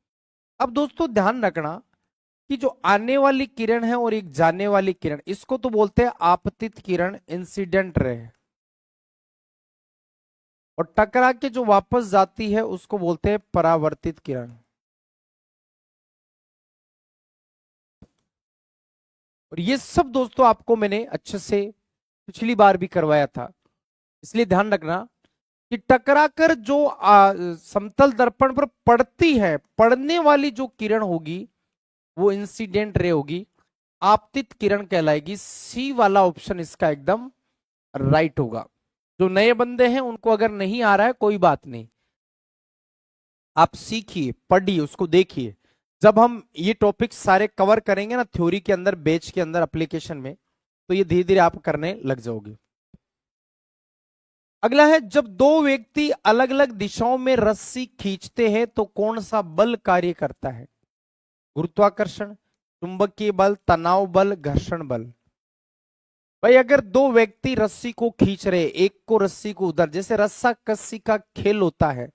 अब दोस्तों ध्यान रखना कि जो आने वाली किरण है और एक जाने वाली किरण, इसको तो बोलते हैं आपतित किरण, इंसिडेंट रे, और टकरा के जो वापस जाती है उसको बोलते हैं परावर्तित किरण। और ये सब दोस्तों आपको मैंने अच्छे से पिछली बार भी करवाया था, इसलिए ध्यान रखना कि टकराकर जो समतल दर्पण पर पड़ती है, पड़ने वाली जो किरण होगी वो इंसिडेंट रे होगी, आपतित किरण कहलाएगी। सी वाला ऑप्शन इसका एकदम राइट होगा। जो नए बंदे हैं उनको अगर नहीं आ रहा है कोई बात नहीं, आप सीखिए, पढ़िए, उसको देखिए। जब हम ये टॉपिक सारे कवर करेंगे ना थ्योरी के अंदर, बैच के अंदर, एप्लीकेशन में, तो ये धीरे धीरे आप करने लग जाओगे। अगला है, जब दो व्यक्ति अलग अलग दिशाओं में रस्सी खींचते हैं तो कौन सा बल कार्य करता है? गुरुत्वाकर्षण, चुंबकीय बल, तनाव बल, घर्षण बल। भाई अगर दो व्यक्ति रस्सी को खींच रहे, एक को रस्सी को उधर, जैसे रस्सा कस्सी का खेल होता है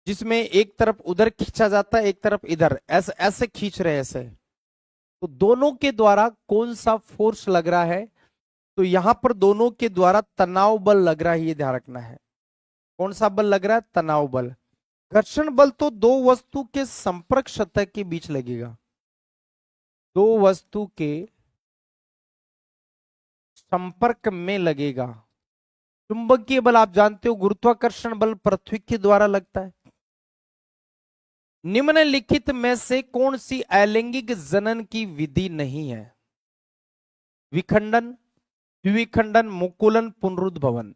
जिसमें एक तरफ उधर खींचा जाता है एक तरफ इधर, ऐसे ऐसे खींच रहे ऐसे, तो दोनों के द्वारा कौन सा फोर्स लग रहा है? तो यहां पर दोनों के द्वारा तनाव बल लग रहा है, ये ध्यान रखना है। कौन सा बल लग रहा है? तनाव बल। घर्षण बल तो दो वस्तु के संपर्क सतह के बीच लगेगा, दो वस्तु के संपर्क में लगेगा। चुंबकीय बल आप जानते हो, गुरुत्वाकर्षण बल पृथ्वी के द्वारा लगता है। निम्नलिखित में से कौन सी अलैंगिक जनन की विधि नहीं है? विखंडन, द्विविखंडन, मुकुलन, पुनरुद्भवन।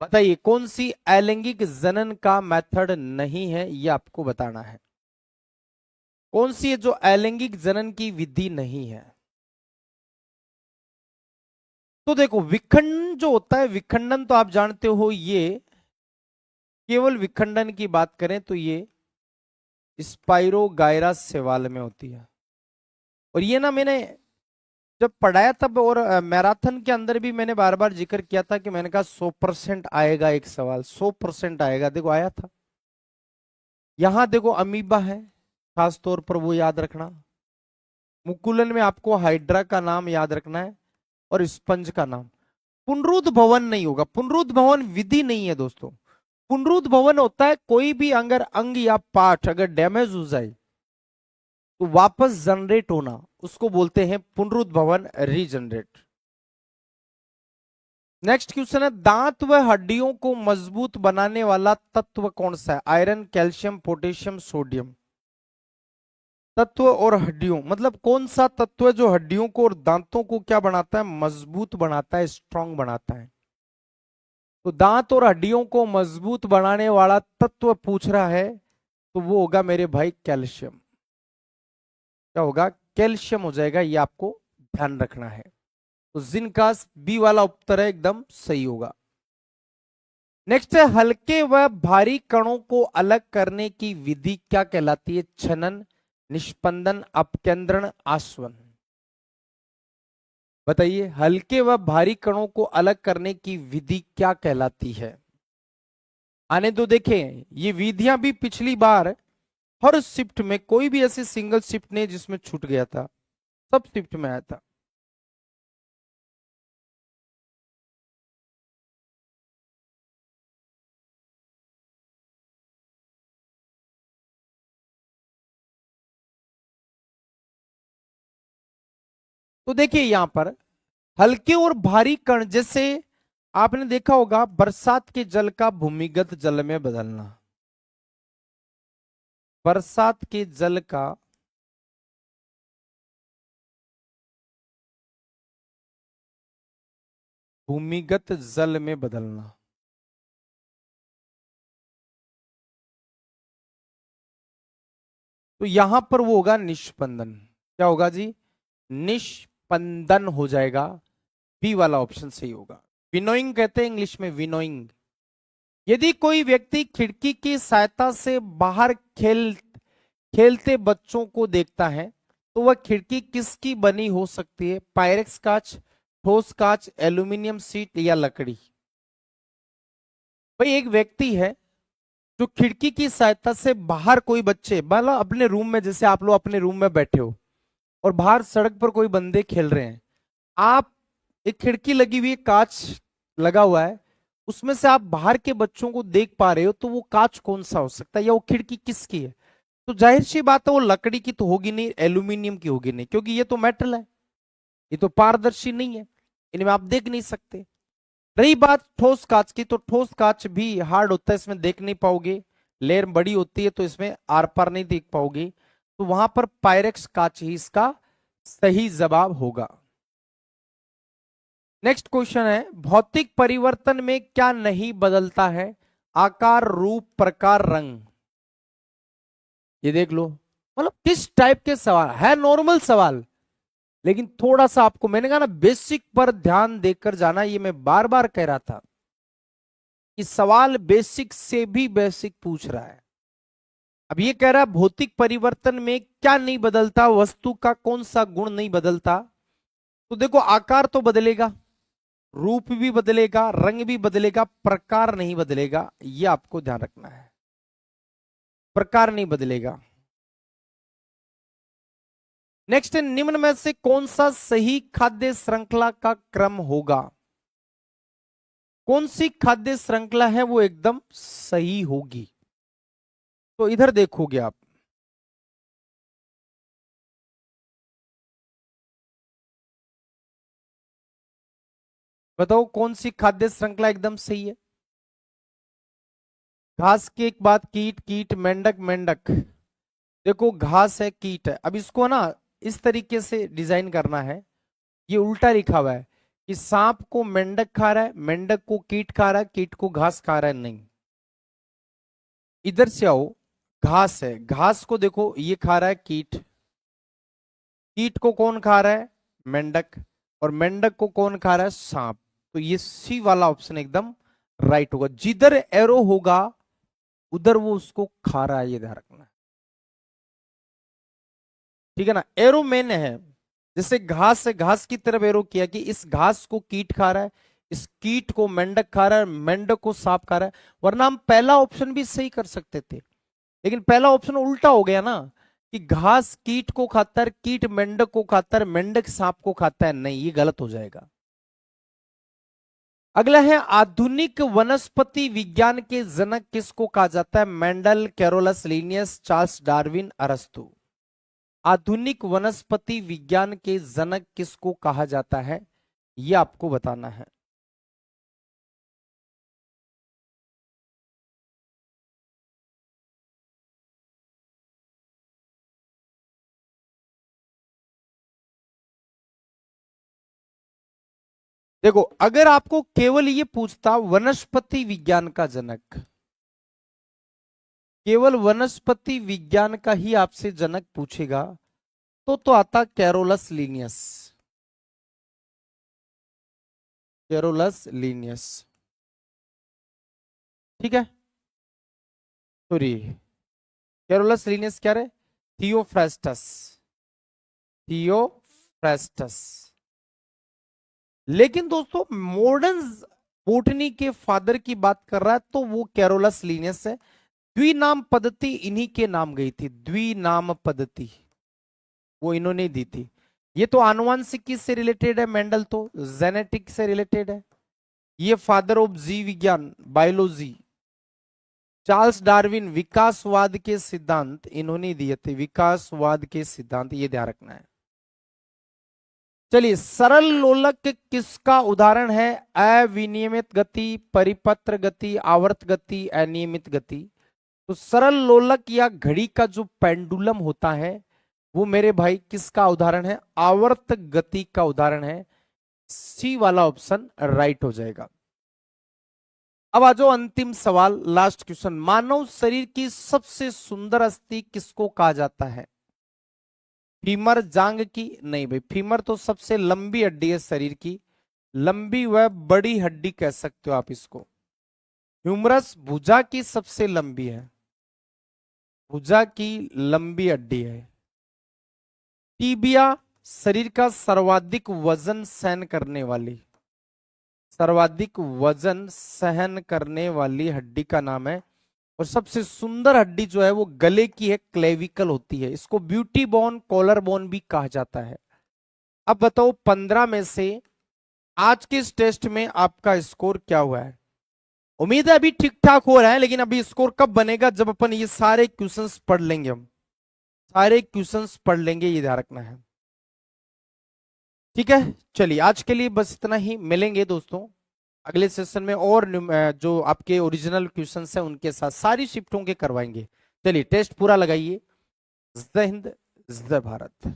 बताइए कौन सी अलैंगिक जनन का मेथड नहीं है, ये आपको बताना है। कौन सी है जो अलैंगिक जनन की विधि नहीं है? तो देखो विखंडन जो होता है, विखंडन तो आप जानते हो, ये केवल विखंडन की बात करें तो ये स्पाइरोगायरा शैवाल में होती है। और ये ना मैंने जब पढ़ाया तब, और मैराथन के अंदर भी मैंने बार बार जिक्र किया था कि मैंने कहा 100% आएगा एक सवाल, 100% आएगा। देखो आया था। यहां देखो अमीबा है, खास तौर पर वो याद रखना। मुकुलन में आपको हाइड्रा का नाम याद रखना है और स्पंज का नाम। पुनरुद्ध भवन नहीं होगा, पुनरुद्ध भवन विधि नहीं है दोस्तों। पुनरुद्ध भवन होता है कोई भी अगर अंग या पार्ट अगर डैमेज हो जाए तो वापस जनरेट होना, उसको बोलते हैं पुनरुद्ध भवन, रीजनरेट। नेक्स्ट क्वेश्चन है, दांत व हड्डियों को मजबूत बनाने वाला तत्व कौन सा है? Iron, calcium, potassium, sodium. तत्व और हड्डियों मतलब कौन सा तत्व है जो हड्डियों को और दांतों को क्या बनाता है? मजबूत बनाता है, स्ट्रांग बनाता है। तो दांत और हड्डियों को मजबूत बनाने वाला तत्व पूछ रहा है, तो वो होगा मेरे भाई कैल्शियम। क्या होगा? कैल्शियम हो जाएगा, ये आपको ध्यान रखना है। तो जिनका बी वाला उत्तर है एकदम सही होगा। नेक्स्ट है, हल्के व भारी कणों को अलग करने की विधि क्या कहलाती है? छनन, निष्पंदन, अपकेंद्रण, आसवन। बताइए हल्के व भारी कणों को अलग करने की विधि क्या कहलाती है? आने दो, देखें ये विधियां भी पिछली बार हर शिफ्ट में, कोई भी ऐसी सिंगल शिफ्ट नहीं जिसमें छूट गया था, सब शिफ्ट में आया था। तो देखिए यहां पर हल्के और भारी कण, जैसे आपने देखा होगा बरसात के जल का भूमिगत जल में बदलना, बरसात के जल का भूमिगत जल में बदलना। तो यहां पर वो होगा निष्पंदन। क्या होगा जी? निष्पंदन हो जाएगा। बी वाला ऑप्शन सही होगा। विनोइंग कहते हैं इंग्लिश में, विनोइंग। यदि कोई व्यक्ति खिड़की की सहायता से बाहर खेलते बच्चों को देखता है तो वह खिड़की किसकी बनी हो सकती है? पायरेक्स कांच, ठोस कांच, एल्यूमिनियम सीट या लकड़ी? भाई एक व्यक्ति है जो खिड़की की सहायता से बाहर, कोई बच्चे मतलब अपने रूम में, जैसे आप लोग अपने रूम में बैठे हो और बाहर सड़क पर कोई बंदे खेल रहे हैं, आप, एक खिड़की लगी हुई है, कांच लगा हुआ है, उसमें से आप बाहर के बच्चों को देख पा रहे हो, तो वो कांच कौन सा हो सकता है या वो खिड़की किसकी है? तो जाहिर सी बात है वो लकड़ी की तो होगी नहीं, एल्यूमिनियम की होगी नहीं, क्योंकि ये तो मेटल है, ये तो पारदर्शी नहीं है, इनमें आप देख नहीं सकते। रही बात ठोस कांच की, तो ठोस कांच भी हार्ड होता है, इसमें देख नहीं पाओगे, लेयर बड़ी होती है तो इसमें आर पार नहीं देख पाओगे, तो वहां पर पायरेक्स कांच ही इसका सही जवाब होगा। नेक्स्ट क्वेश्चन है, भौतिक परिवर्तन में क्या नहीं बदलता है? आकार, रूप, प्रकार, रंग। ये देख लो, मतलब किस टाइप के सवाल है, नॉर्मल सवाल, लेकिन थोड़ा सा आपको, मैंने कहा ना, बेसिक पर ध्यान देकर जाना, ये मैं बार बार कह रहा था कि सवाल बेसिक से भी बेसिक पूछ रहा है। अब ये कह रहा है भौतिक परिवर्तन में क्या नहीं बदलता, वस्तु का कौन सा गुण नहीं बदलता? तो देखो, आकार तो बदलेगा, रूप भी बदलेगा, रंग भी बदलेगा, प्रकार नहीं बदलेगा, ये आपको ध्यान रखना है, प्रकार नहीं बदलेगा। नेक्स्ट, निम्न में से कौन सा सही खाद्य श्रृंखला का क्रम होगा? कौन सी खाद्य श्रृंखला है वो एकदम सही होगी? तो इधर देखोगे आप, बताओ कौन सी खाद्य श्रृंखला एकदम सही है? घास के एक बाद कीट, कीट मेंढक, मेंढक। देखो घास है, कीट है, अब इसको ना इस तरीके से डिजाइन करना है, ये उल्टा लिखा हुआ है कि सांप को मेंढक खा रहा है, मेंढक को कीट खा रहा है, कीट को घास खा रहा है, नहीं। इधर से आओ, घास है, घास को देखो ये खा रहा है कीट, कीट को कौन खा रहा है? मेंढक, और मेंढक को कौन खा रहा है? सांप। तो ये सी वाला ऑप्शन एकदम राइट होगा, जिधर एरो होगा उधर वो उसको खा रहा है, ये ध्यान रखना है, ठीक है ना। एरो मैंने है, जैसे घास से घास की तरफ एरो किया कि इस घास को कीट खा रहा है, इस कीट को मेंढक खा रहा है, मेंढक को सांप खा रहा है, वरना हम पहला ऑप्शन भी सही कर सकते थे, लेकिन पहला ऑप्शन उल्टा हो गया ना, कि घास कीट को खाता है, कीट मेंढक को खाता है, मेंढक सांप को खाता है, नहीं, ये गलत हो जाएगा। अगला है, आधुनिक वनस्पति विज्ञान के जनक किसको कहा जाता है? Mendel, Carolus Linnaeus, Charles Darwin, अरस्तु। आधुनिक वनस्पति विज्ञान के जनक किसको कहा जाता है, यह आपको बताना है। देखो, अगर आपको केवल ये पूछता वनस्पति विज्ञान का जनक, केवल वनस्पति विज्ञान का ही आपसे जनक पूछेगा, तो आता कैरोलस लीनियस, कैरोलस लीनियस, ठीक है। सॉरी, कैरोलस लीनियस क्या रहे? Theophrastus, Theophrastus. लेकिन दोस्तों मॉडर्न बोटनी के फादर की बात कर रहा है तो वो कैरोलस लीनियस है। द्विनाम पद्धति इन्हीं के नाम गई थी, द्विनाम पद्धति वो इन्होंने दी थी। ये तो आनुवंशिकी से रिलेटेड है, मेंडल तो जेनेटिक से रिलेटेड है, ये फादर ऑफ जी विज्ञान, बायोलॉजी। चार्ल्स डार्विन विकासवाद के सिद्धांत इन्होंने दिए थे, विकासवाद के सिद्धांत, ये ध्यान रखना है। चलिए, सरल लोलक किसका उदाहरण है? अविनियमित गति, परिपत्र गति, आवर्त गति, अनियमित गति। तो सरल लोलक या घड़ी का जो पेंडुलम होता है वो मेरे भाई किसका उदाहरण है? आवर्त गति का उदाहरण है। सी वाला ऑप्शन राइट हो जाएगा। अब आ जाओ अंतिम सवाल, लास्ट क्वेश्चन। मानव शरीर की सबसे सुंदर अस्थि किसको कहा जाता है? फीमर, जांग की? नहीं भाई, फीमर तो सबसे लंबी हड्डी है शरीर की, लंबी व बड़ी हड्डी कह सकते हो आप इसको। ह्यूमरस भुजा की सबसे लंबी है, भुजा की लंबी हड्डी है। टीबिया शरीर का सर्वाधिक वजन सहन करने वाली, सर्वाधिक वजन सहन करने वाली हड्डी का नाम है। और सबसे सुंदर हड्डी जो है वो गले की है, क्लेविकल होती है। इसको ब्यूटी बोन, कॉलर बोन भी कहा जाता है। अब बताओ 15 में से आज के इस टेस्ट में आपका स्कोर क्या हुआ है? उम्मीद है अभी ठीक ठाक हो रहा है, लेकिन अभी स्कोर कब बनेगा? जब अपन ये सारे क्वेश्चंस पढ़ लेंगे, हम सारे क्वेश्चंस पढ़ लेंगे, ये ध्यान रखना है। ठीक है, चलिए आज के लिए बस इतना ही। मिलेंगे दोस्तों अगले सेशन में, और जो आपके ओरिजिनल क्वेश्चंस हैं उनके साथ सारी शिफ्टों के करवाएंगे। चलिए टेस्ट पूरा लगाइए। जय हिंद, जय भारत।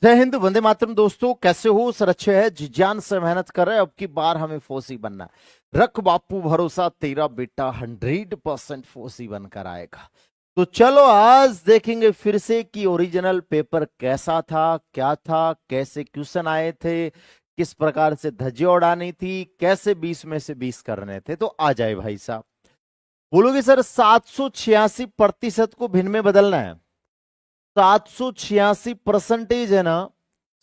जय हिंद, वंदे मातरम। दोस्तों कैसे हो? सर अच्छे है, जी जान से मेहनत कर रहे हैं। अब की बार हमें फौजी बनना है। रख बापू भरोसा, तेरा बेटा 100% फौजी बनकर आएगा। तो चलो आज देखेंगे फिर से कि ओरिजिनल पेपर कैसा था, क्या था, कैसे क्वेश्चन आए थे, किस प्रकार से धज्जियां उड़ानी थी, कैसे 20 में से 20 करने थे। तो आ जाए भाई साहब। बोलोगे सर 786% को भिन्न में बदलना है। 786% है ना,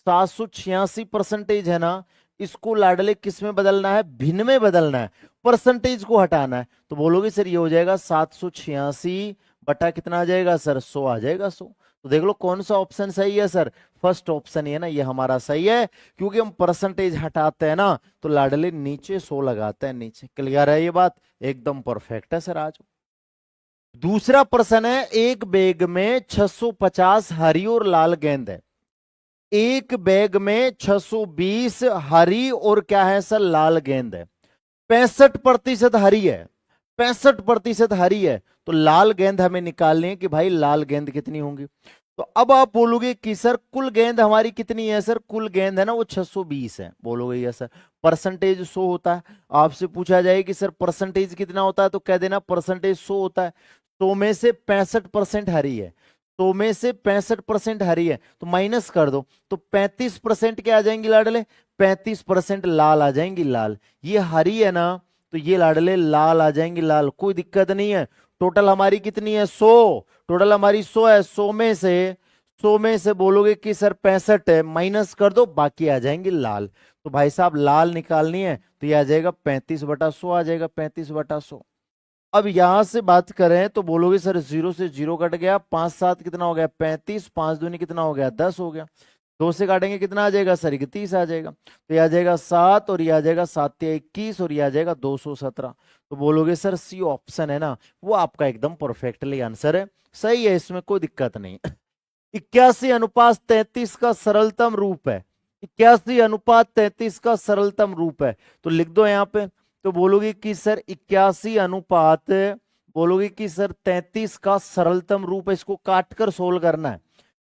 786% है ना, इसको लाडले किस में बदलना है? भिन्न में बदलना है, परसेंटेज को हटाना है। तो बोलोगे सर ये हो जाएगा 786 बटा कितना आ जाएगा सर? 100 आ जाएगा 100। तो देख लो कौन सा ऑप्शन सही है सर? फर्स्ट ऑप्शन है ना, ये हमारा सही है। क्योंकि हम परसेंटेज हटाते हैं ना तो लाडले नीचे 100 लगाते हैं नीचे। क्लियर है ये बात? एकदम परफेक्ट है सर। आज दूसरा प्रश्न है, एक बैग में 650 हरी और लाल गेंद है। एक बैग में 620 हरी और क्या है सर? लाल गेंद है। 65% हरी है, 65% हरी है। तो लाल गेंद हमें निकालनी है कि भाई लाल गेंद कितनी होंगी। तो अब आप बोलोगे कि सर कुल गेंद हमारी कितनी है? सर कुल गेंद है ना वो 620 है। बोलोगे यस सर। परसेंटेज 100 होता है। आपसे पूछा जाए कि सर परसेंटेज कितना होता है, तो कह देना परसेंटेज 100 होता है। 100 में से 65% हरी है, 100 में से 65% हरी है, तो माइनस कर दो। तो 35% क्या आ जाएंगी लाडले? 35% लाल आ जाएंगी, लाल। ये हरी है ना, तो ये लाडले लाल आ जाएंगी, लाल। कोई दिक्कत नहीं है। टोटल हमारी कितनी है? 100। टोटल हमारी 100 है। 100 में से बोलोगे कि सर 65 है, माइनस कर दो, बाकी आ जाएंगी लाल। तो भाई साहब लाल निकालनी है तो ये आ जाएगा 35/100 आ जाएगा, 35/100। अब यहां से बात करें तो बोलोगे सर 0 से 0 कट गया, 5 7 कितना हो गया? 35, 5 दूनी कितना हो गया? 10 हो गया। 2 से काटेंगे कितना आ जाएगा सर? 31 आ जाएगा। तो ये आ जाएगा 7 और ये आ जाएगा 7 या 21 और ये आ जाएगा 217। तो बोलोगे सर सी ऑप्शन है ना वो आपका एकदम परफेक्टली आंसर है, सही है, इसमें कोई दिक्कत नहीं। 81:33 का सरलतम रूप है। 81:33 का सरलतम रूप है, तो लिख दो यहां पे। तो बोलोगे कि सर 81 अनुपात, बोलोगे कि सर 33 का सरलतम रूप है। इसको काट कर सोल्व करना है।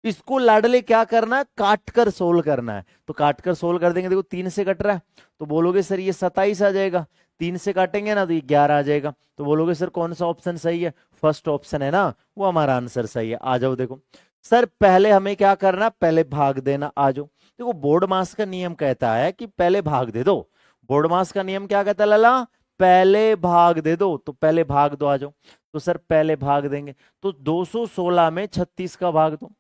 इसको लाडले क्या करना है? काट कर सोल्व करना है। तो काट कर सोल्व कर देंगे, देखो 3 से कट रहा है, तो बोलोगे सर ये 27 आ जाएगा। 3 से काटेंगे ना तो ये 11 आ जाएगा। तो बोलोगे सर कौन सा ऑप्शन सही है? फर्स्ट ऑप्शन है ना, वो हमारा आंसर सही है। आ जाओ देखो सर, पहले हमें क्या करना? पहले भाग देना। आ जाओ देखो, बोर्ड मास का नियम कहता है कि पहले भाग दे दो। बोर्ड मास का नियम क्या कहता है लाला? पहले भाग दे दो। तो पहले भाग दो। आ जाओ। तो सर पहले भाग देंगे तो 216 में 36 का भाग दो।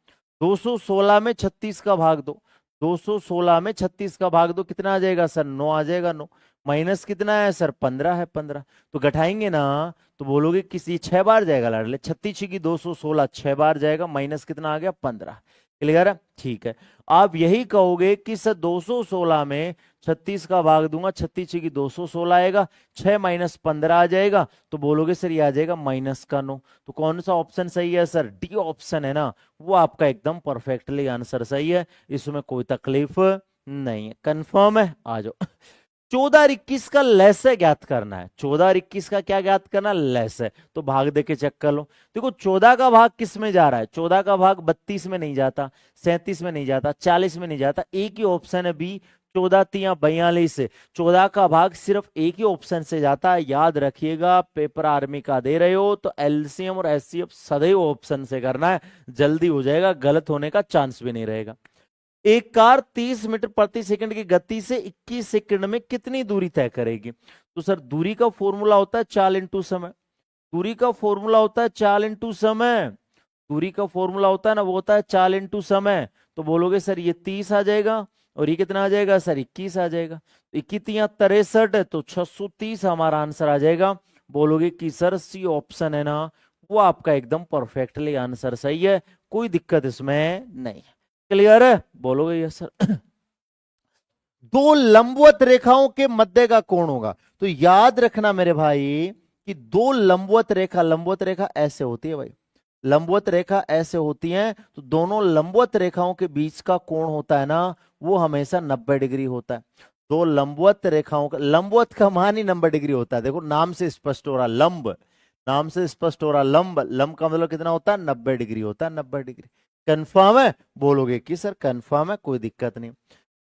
216 में 36 का भाग दो। 216 में 36 का भाग दो, कितना आ जाएगा सर? 9 आ जाएगा। 9 माइनस कितना है सर? 15 है। 15 तो घटाएंगे ना तो बोलोगे किसी 6 बार जाएगा लाडले। 36 की 216 6 बार जाएगा, माइनस कितना आ गया? 15। क्लियर है? ठीक है। आप यही कहोगे कि सर 216 में 36 का भाग दूंगा, 36 की 216 आएगा, 6 माइनस 15 आ जाएगा। तो बोलोगे सर ये आ जाएगा माइनस का 9। तो कौन सा ऑप्शन सही है सर? डी ऑप्शन है ना, वो आपका एकदम परफेक्टली आंसर सही है। इसमें कोई तकलीफ नहीं है। कंफर्म है? आ जाओ। 14 और 21 का लैसे ज्ञात करना है। 14 और 21 का क्या ज्ञात करना, लैसे। तो भाग दे के चेक कर लो। देखो 14 का भाग किस में जा रहा है, 14 का भाग 32 में नहीं जाता, 37 में नहीं जाता, 40 में नहीं जाता, एक ही ऑप्शन है बी, 14 तिया 42 से। 14 का भाग सिर्फ एक ही ऑप्शन से जाता है, याद रखिएगा। पेपर आर्मी का दे रहे हो तो एलसीएम और एचसीएफ सदैव ऑप्शन से करना है, जल्दी हो जाएगा, गलत होने का चांस भी नहीं रहेगा। एक कार 30 मीटर प्रति सेकंड की गति से 21 सेकंड में कितनी दूरी तय करेगी। तो सर दूरी का फॉर्मूला होता है 4 इंटू समय। दूरी का फॉर्मूला होता है 4 इंटू समय। दूरी का फॉर्मूला होता है ना, वो होता है 4 इंटू समय। तो बोलोगे सर ये 30 आ जाएगा और ये कितना आ जाएगा सर, 21 आ जाएगा। 21 या 63 है तो 630 हमारा आंसर आ जाएगा। बोलोगे कि सर सी ऑप्शन है ना, वो आपका एकदम परफेक्टली आंसर सही है, कोई दिक्कत इसमें नहीं है। क्लियर है, बोलोगे यस सर। दो लंबवत रेखाओं के मध्य का कोण होगा। तो याद रखना मेरे भाई कि दो लंबवत रेखा ऐसे होती है भाई, लंबवत रेखा ऐसे होती है, तो दोनों लंबवत रेखाओं के बीच का कोण होता है ना, वो हमेशा 90 डिग्री होता है। दो लंबवत रेखाओं का, लंबवत का मान ही 90 डिग्री होता है। देखो नाम से स्पष्ट हो रहा, लंब, नाम से स्पष्ट हो रहा, लंब, लंब का मतलब कितना होता है, 90 डिग्री होता है, 90 डिग्री। कंफर्म है, बोलोगे कि सर कंफर्म है, कोई दिक्कत नहीं।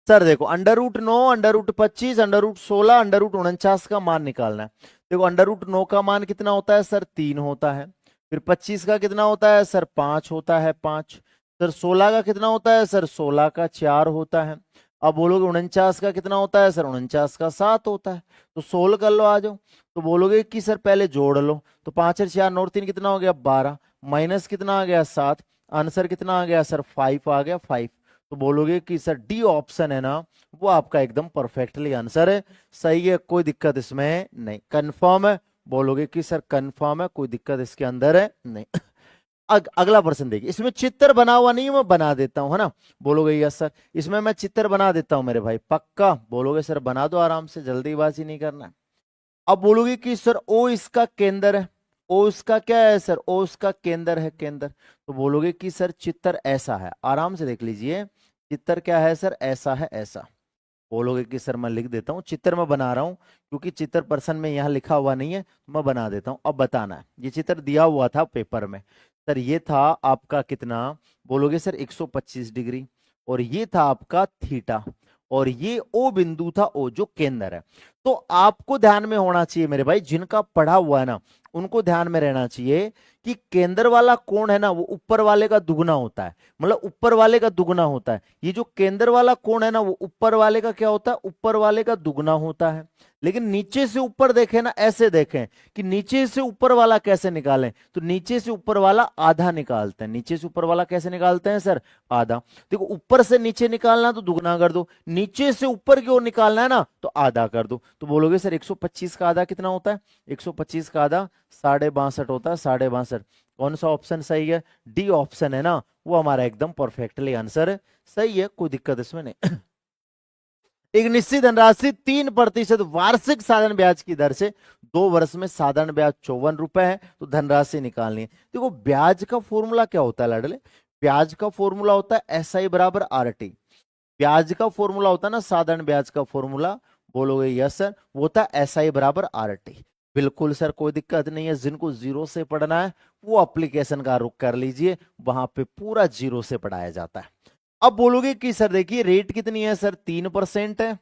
सर देखो √9, √25, √16, √49 का मान निकालना है। देखो √9 का मान कितना होता है सर, 3 होता है। फिर 25 का कितना होता है सर, 5 होता है, 5। सर 16 का कितना होता है सर, 16 का 4 होता है। अब बोलोगे 49 का कितना होता है सर, 49 का 7 होता है। तो 16 कर लो, आ जाओ। तो बोलोगे कि सर पहले जोड़ लो, तो 5 और 4 9 और 3 कितना हो गया, 12, माइनस कितना आ गया, 7, आंसर कितना आ गया सर, 5 आ गया, 5। तो बोलोगे कि सर डी ऑप्शन है ना, वो आपका एकदम परफेक्टली आंसर है, सही है, कोई दिक्कत इसमें नहीं। कंफर्म है, बोलोगे कि सर कंफर्म है, कोई दिक्कत इसके अंदर है नहीं। अगला प्रश्न देखिए, इसमें चित्र बना हुआ नहीं है, मैं बना देता हूं, है ना। बोलोगे यस सर, इसमें मैं चित्र बना देता हूं मेरे भाई, पक्का। बोलोगे सर बना दो आराम से, जल्दीबाजी नहीं करना है। अब बोलोगे कि सर ओ इसका केंद्र है, ओ इसका क्या है सर, ओ इसका केंद्र है, केंद्र। तो बोलोगे कि सर चित्र ऐसा है, आराम से देख लीजिए, चित्र क्या है सर, ऐसा है, ऐसा। बोलोगे कि सर मैं लिख देता हूँ, चित्र मैं बना रहा हूँ, क्योंकि चित्र पर्सन में यहाँ लिखा हुआ नहीं है, मैं बना देता हूँ। अब बताना है, ये चित्र दिया हुआ था पेपर में सर, ये था आपका कितना, बोलोगे सर 125 डिग्री, और ये था आपका थीटा, और ये ओ बिंदु था, ओ जो केंद्र है। तो आपको ध्यान में होना चाहिए मेरे भाई, जिनका पढ़ा हुआ है ना, उनको ध्यान में रहना चाहिए कि केंद्र वाला कोण है ना, वो ऊपर वाले का दुगना होता है, मतलब ऊपर वाले का दुगना होता है। ये जो केंद्र वाला कोण है ना, वो ऊपर वाले का क्या होता है, ऊपर वाले का दुगना होता है। लेकिन नीचे से ऊपर देखें ना, ऐसे देखें कि नीचे से ऊपर वाला कैसे निकालें, तो नीचे से ऊपर वाला आधा निकालते हैं। नीचे से ऊपर वाला कैसे निकालते हैं सर, आधा। देखो ऊपर से नीचे निकालना तो दुगना कर दो, नीचे से ऊपर की ओर निकालना है ना, तो आधा कर दो। तो बोलोगे सर 125 का आधा कितना होता है, 125 का आधा 62.5 होता है, 62.5। कौन सा ऑप्शन सही है, डी ऑप्शन है ना, वो हमारा एकदम परफेक्टली आंसर है, सही है, कोई दिक्कत इसमें नहीं। एक निश्चित धनराशि 3% वार्षिक साधारण ब्याज की दर से 2 वर्ष में साधारण ब्याज 54 रुपए है, तो धनराशि निकालनी है। देखो ब्याज का फॉर्मूला क्या होता है लाडले, ब्याज का फॉर्मूला होता है SI बराबर RT। ब्याज का फॉर्मूला होता है ना, साधारण ब्याज का फॉर्मूला, बोलोगे यस सर, वो होता है SI बराबर RT। बिल्कुल सर, कोई दिक्कत नहीं है, जिनको जीरो से पढ़ना है वो एप्लीकेशन का रुख कर लीजिए, वहां पे पूरा जीरो से पढ़ाया जाता है। अब बोलोगे कि सर देखिए रेट कितनी है सर, 3% है।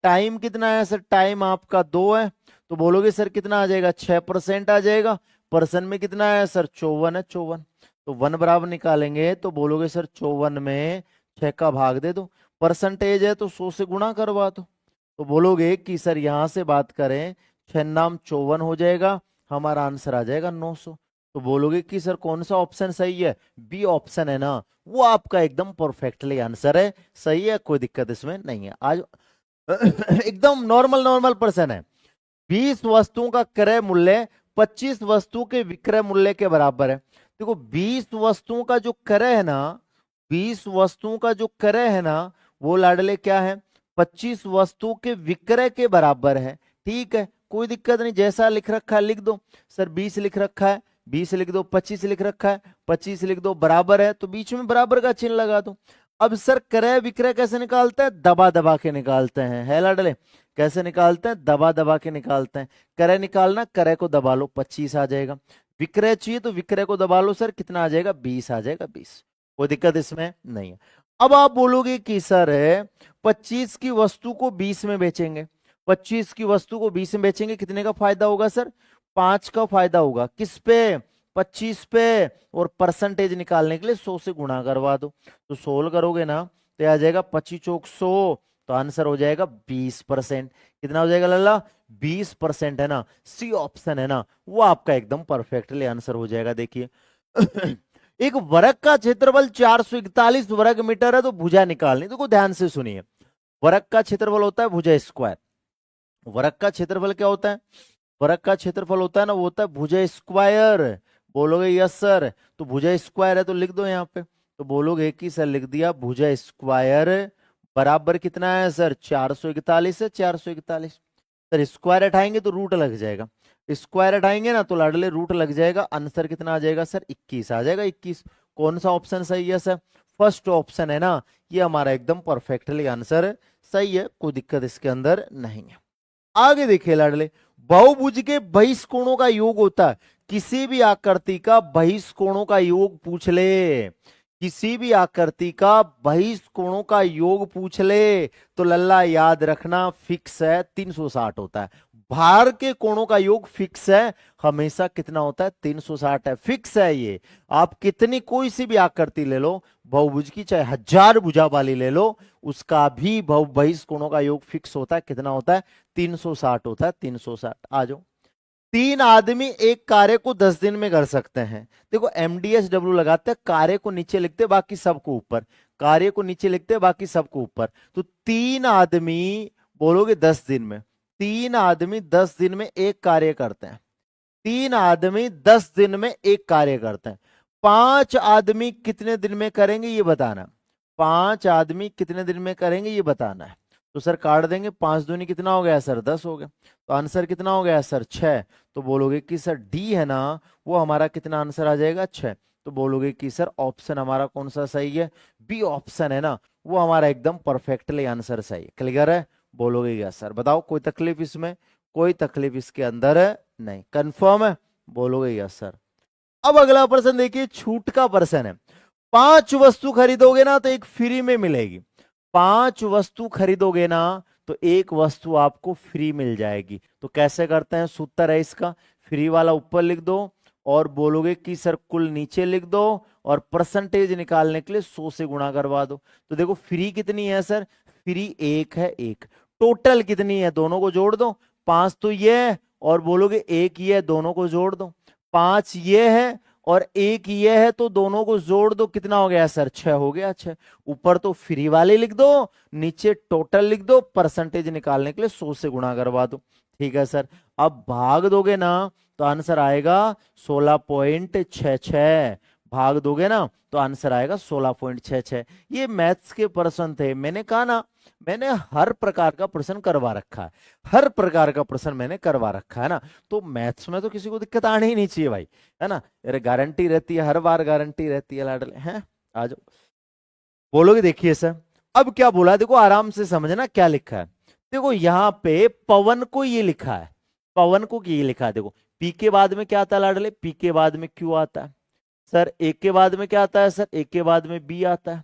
टाइम कितना है सर, टाइम आपका 2 है। तो बोलोगे सर कितना आ जाएगा, 6% आ जाएगा। परसेंट में कितना है सर, 54 है, 54। तो 1 बराबर निकालेंगे, तो बोलोगे सर 54 में 6 का भाग दे दो, परसेंटेज है तो 100 से गुणा करवा दो। तो बोलोगे कि सर यहां से बात करें, 6 नाम 54 हो जाएगा, हमारा आंसर आ जाएगा 900। तो बोलोगे कि सर कौन सा ऑप्शन सही है, बी ऑप्शन है ना, वो आपका एकदम परफेक्टली आंसर है, सही है, कोई दिक्कत इसमें नहीं है। आज एकदम नॉर्मल प्रश्न है। 20 वस्तुओं का क्रय मूल्य 25 वस्तु के विक्रय मूल्य के बराबर है। देखो 20 वस्तुओं का जो क्रय है ना, 20 वस्तुओं का जो क्रय है ना, वो लाडले क्या है, 25 वस्तु के विक्रय के बराबर है। ठीक है, कोई दिक्कत नहीं, जैसा लिख रखा है लिख दो। सर 20 लिख रखा है, 20 लिख दो, 25 लिख रखा है, 25 लिख दो, बराबर है तो बीच में बराबर का चिन्ह लगा दो। अब सर क्रय विक्रय कैसे निकालते हैं? दबा दबा के निकालते हैं, है लाडले। कैसे निकालते हैं? दबा दबा के निकालते हैं। क्रय निकालना, क्रय को दबा लो, 25 आ जाएगा। विक्रय चाहिए तो विक्रय को दबा लो सर, कितना आ जाएगा? 20 आ जाएगा, 20। कोई दिक्कत इसमें नहीं है। अब आप बोलोगे कि सर 25 की वस्तु को 20 में बेचेंगे, 25 की वस्तु को 20 में बेचेंगे, कितने का फायदा होगा सर? 5 का फायदा होगा। किस पे? 25 पे। और परसेंटेज निकालने के लिए 100 से गुणा करवा दो, तो 16 करोगे ना तो आ जाएगा 25 चौक 100, तो आंसर हो जाएगा 20%। कितना हो जाएगा लल्ला? 20% है ना। सी ऑप्शन है ना, वो आपका एकदम परफेक्टली आंसर हो जाएगा। देखिए एक वर्ग का क्षेत्रफल 441 वर्ग मीटर है, तो भुजा निकालनी। देखो ध्यान से सुनिए, वर्ग का क्षेत्रफल होता है भुजा स्क्वायर। वर्ग का क्षेत्रफल क्या होता है? वर्ग का क्षेत्रफल होता है ना, वो होता है भुजा स्क्वायर। बोलोगे यस सर, तो भुजा स्क्वायर है तो लिख दो यहाँ पे। तो बोलोगे कि सर लिख दिया भुजा स्क्वायर बराबर कितना है सर? 441 है, 441। सर स्क्वायर हटाएंगे तो रूट लग जाएगा, स्क्वायर हटाएंगे ना तो लाडले रूट लग जाएगा। आंसर कितना आ जाएगा सर? 21 आ जाएगा, 21। कौन सा ऑप्शन सही है सर? फर्स्ट ऑप्शन है ना, ये हमारा एकदम परफेक्टली आंसर सही है, कोई दिक्कत इसके अंदर नहीं है। आगे देखिए लाडले, बहुभुज के बहिष्कोणों का योग होता है। किसी भी आकृति का बहिष्कोणों का योग पूछ ले, किसी भी आकृति का बहिष्कोणों का योग पूछ ले तो लल्ला याद रखना फिक्स है, 360 होता है। बाहर के कोणों का योग फिक्स है, हमेशा कितना होता है? 360 है, फिक्स है ये। आप कितनी कोई सी भी आकृति ले लो बहुभुज की, चाहे 1000 भुजा वाली ले लो, उसका भी बहिष्कोणों का योग फिक्स होता है। कितना होता है? 360 होता है, 360। आ जाओ। 3 आदमी एक कार्य को 10 दिन में कर सकते हैं। देखो MDSW लगाते हैं, कार्य को नीचे लिखते बाकी सबको ऊपर, कार्य को नीचे लिखते बाकी सबको ऊपर। तो 3 आदमी बोलोगे 10 दिन में, 3 आदमी 10 दिन में एक कार्य करते हैं। 3 आदमी 10 दिन में एक कार्य करते हैं। 5 आदमी कितने दिन में करेंगे ये बताना। 5 आदमी कितने दिन में करेंगे ये बताना है। तो सर काट देंगे, 5 दूनी कितना हो गया सर? 10 हो गया। तो आंसर कितना हो गया सर? 6। तो बोलोगे कि सर डी है ना, वो हमारा कितना आंसर आ जाएगा? 6। तो बोलोगे कि सर ऑप्शन हमारा कौन सा सही है? बी ऑप्शन है ना, वो हमारा एकदम परफेक्टली आंसर सही है। क्लियर है? बोलोगे यस सर। बताओ कोई तकलीफ इसमें? कोई तकलीफ इसके अंदर है नहीं, कंफर्म है? बोलोगे यस सर। अब अगला प्रश्न देखिए, छूट का प्रश्न है। 5 वस्तु खरीदोगे ना तो एक फ्री में मिलेगी। 5 वस्तु खरीदोगे ना तो एक वस्तु आपको फ्री मिल जाएगी। तो कैसे करते हैं? सूत्र है इसका, फ्री वाला ऊपर लिख दो और बोलोगे कि सर कुल नीचे लिख दो और परसेंटेज निकालने के लिए 100 से गुणा करवा दो। तो देखो फ्री कितनी है सर? फ्री 1 है, 1। टोटल कितनी है? दोनों को जोड़ दो, 5 तो ये है और बोलोगे 1 ये है, दोनों को जोड़ दो। 5 ये है और 1 ये है, तो दोनों को जोड़ दो, कितना हो गया सर? 6 हो गया। 6 ऊपर तो फ्री वाले लिख दो, नीचे टोटल लिख दो, परसेंटेज निकालने के लिए 100 से गुणा करवा दो। ठीक है सर। अब भाग दोगे ना तो आंसर आएगा 16.66। भाग दोगे ना तो आंसर आएगा 16.66। ये मैथ्स के प्रश्न थे। मैंने कहा ना, मैंने हर प्रकार का प्रश्न करवा रखा है, हर प्रकार का प्रश्न मैंने करवा रखा है ना। तो मैथ्स में तो किसी को दिक्कत आनी ही नहीं चाहिए भाई, है ना। अरे गारंटी रहती है, हर बार गारंटी रहती है लाडले हैं। आ जाओ। बोलोगे देखिए सर अब क्या बोला, देखो आराम से समझना क्या लिखा है। देखो यहाँ पे पवन को ये लिखा है, पवन को ये लिखा है। देखो पी के बाद में क्या आता है लाडले? पी के बाद में क्यू आता है। सर एक के बाद में क्या आता है? सर एक के बाद में बी आता है।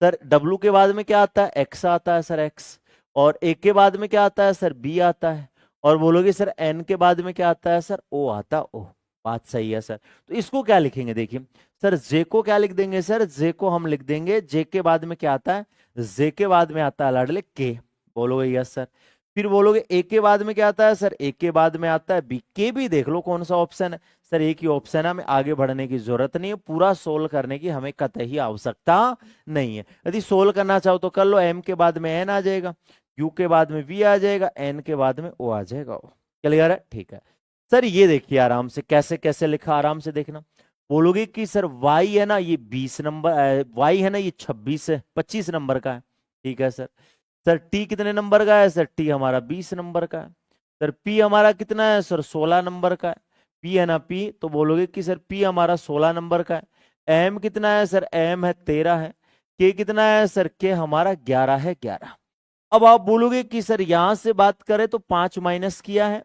सर डब्ल्यू के बाद में क्या आता है? एक्स आता है सर, एक्स। और एक के बाद में क्या आता है? सर बी आता है। और बोलोगे सर एन के बाद में क्या आता है? सर ओ आता है, ओ। बात सही है सर। तो इसको क्या लिखेंगे? देखिए सर जे को क्या लिख देंगे? सर जे को हम लिख देंगे, जे के बाद में क्या आता है? जे के बाद में आता है लाडले के। बोलोगे यस सर। फिर बोलोगे ए के बाद में क्या आता है? सर ए के बाद में आता है बी। के भी देख लो कौन सा ऑप्शन है। सर एक ही ऑप्शन है, हमें आगे बढ़ने की जरूरत नहीं है, पूरा सोल्व करने की हमें कतई आवश्यकता नहीं है। यदि सोल्व करना चाहो तो कर लो। एम के बाद में एन आ जाएगा, यू के बाद में वी आ जाएगा, एन के बाद में ओ आ जाएगा। क्लियर है? ठीक है सर। ये देखिए आराम से कैसे कैसे लिखा, आराम से देखना। बोलोगे कि सर वाई है ना ये 20 नंबर, वाई है ना ये 25 नंबर का है। ठीक है सर। सर टी कितने नंबर का है? सर टी हमारा 20 नंबर का है। सर पी हमारा कितना है? सर 16 नंबर का है। पी है ना पी, तो बोलोगे कि सर पी हमारा 16 नंबर का है। एम कितना है? सर एम है 13 है। के कितना है सर? के हमारा 11 है, 11। अब आप बोलोगे कि सर यहां से बात करें तो 5 माइनस किया है,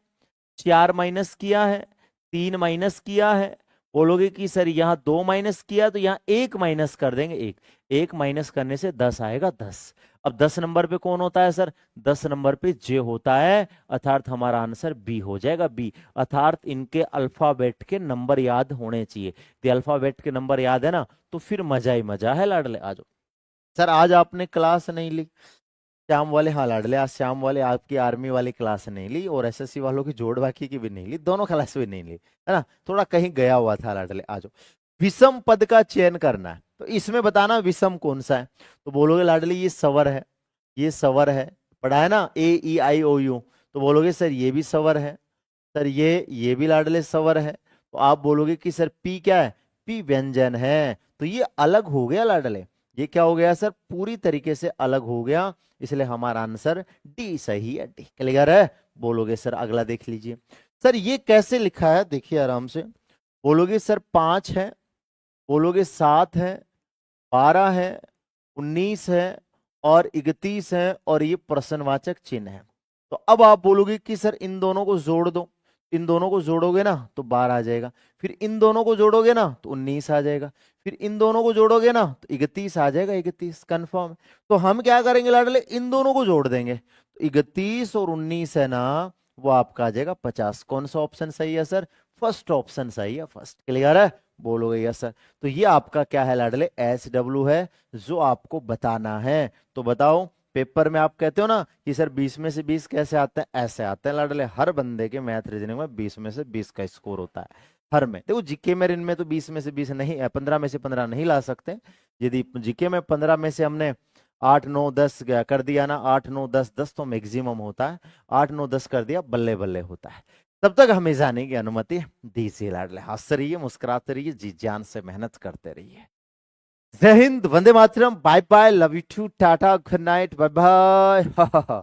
4 माइनस किया है, 3 माइनस किया है। बोलोगे कि सर यहाँ 2 माइनस किया तो यहाँ 1 माइनस कर देंगे। 1 माइनस करने से 10 आएगा, 10। अब 10 नंबर पे कौन होता है सर? 10 नंबर पे जे होता है, अर्थात हमारा आंसर बी हो जाएगा, बी। अर्थात इनके अल्फाबेट के नंबर याद होने चाहिए। तो अल्फाबेट के नंबर याद है ना, तो फिर मजा ही मजा है लाडले। आ जाओ सर, आज आपने क्लास नहीं ली श्याम वाले? हाँ लाडले, आज श्याम वाले आपकी आर्मी वाली क्लास नहीं ली और एसएससी वालों की जोड़ बाकी की भी नहीं ली, दोनों क्लास भी नहीं ली, है ना? थोड़ा कहीं गया हुआ था लाडले। आ जाओ, विषम पद का चयन करना है, तो इसमें बताना विषम कौन सा है। तो बोलोगे लाडले ये सवर है, ये सवर है, पढ़ा है ना, ए ई आई ओ यू। तो बोलोगे सर ये भी सवर है, सर ये भी लाडले सवर है। तो आप बोलोगे कि सर पी क्या है? पी व्यंजन है। तो ये अलग हो गया लाडले, ये क्या हो गया सर? पूरी तरीके से अलग हो गया, इसलिए हमारा आंसर डी सही है, डी। क्लियर है? बोलोगे सर अगला देख लीजिए। सर ये कैसे लिखा है, देखिए आराम से। बोलोगे सर 5 है, बोलोगे 7 है, 12 है, 19 है और 31 है और ये प्रश्नवाचक चिन्ह है। तो अब आप बोलोगे कि सर इन दोनों को जोड़ दो, इन दोनों को जोड़ोगे ना तो 12 आ जाएगा, फिर इन दोनों को जोड़ोगे ना तो 19 आ जाएगा, फिर इन दोनों को जोड़ोगे ना तो 31 आ जाएगा, 31 कंफर्म। तो हम क्या करेंगे लाडले? इन दोनों को जोड़ देंगे, तो 31 और 19 है ना, वो आपका आ जाएगा 50। कौन सा ऑप्शन सही है सर? फर्स्ट ऑप्शन सही है, फर्स्ट। क्लियर है? बोलोगे यस सर। तो ये आपका क्या है लाडले? SW है, जो आपको बताना है। तो बताओ, पेपर में आप कहते हो ना कि सर 20 में से 20 कैसे आते हैं? ऐसे आते हैं लाडले। हर बंदे के मैथ रीजनिंग में 20 में से 20 का स्कोर होता है, हर में। देखो जीके में, इनमें तो 20 में से 20 नहीं, 15 में से 15 नहीं ला सकते। यदि जीके में 15 में से हमने 8 9 10 कर दिया ना, 8 9 10, 10 तो मैक्सिमम होता है, 8 9 10 कर दिया, बल्ले बल्ले होता है। तब तक हमें जाने की अनुमति दीजिए लाडले। हंसते रहिए, मुस्कुराते रहिए, जी जान से मेहनत करते रहिए। जय हिंद, वंदे मातरम, bye bye, love you too, tata, good night, bye bye.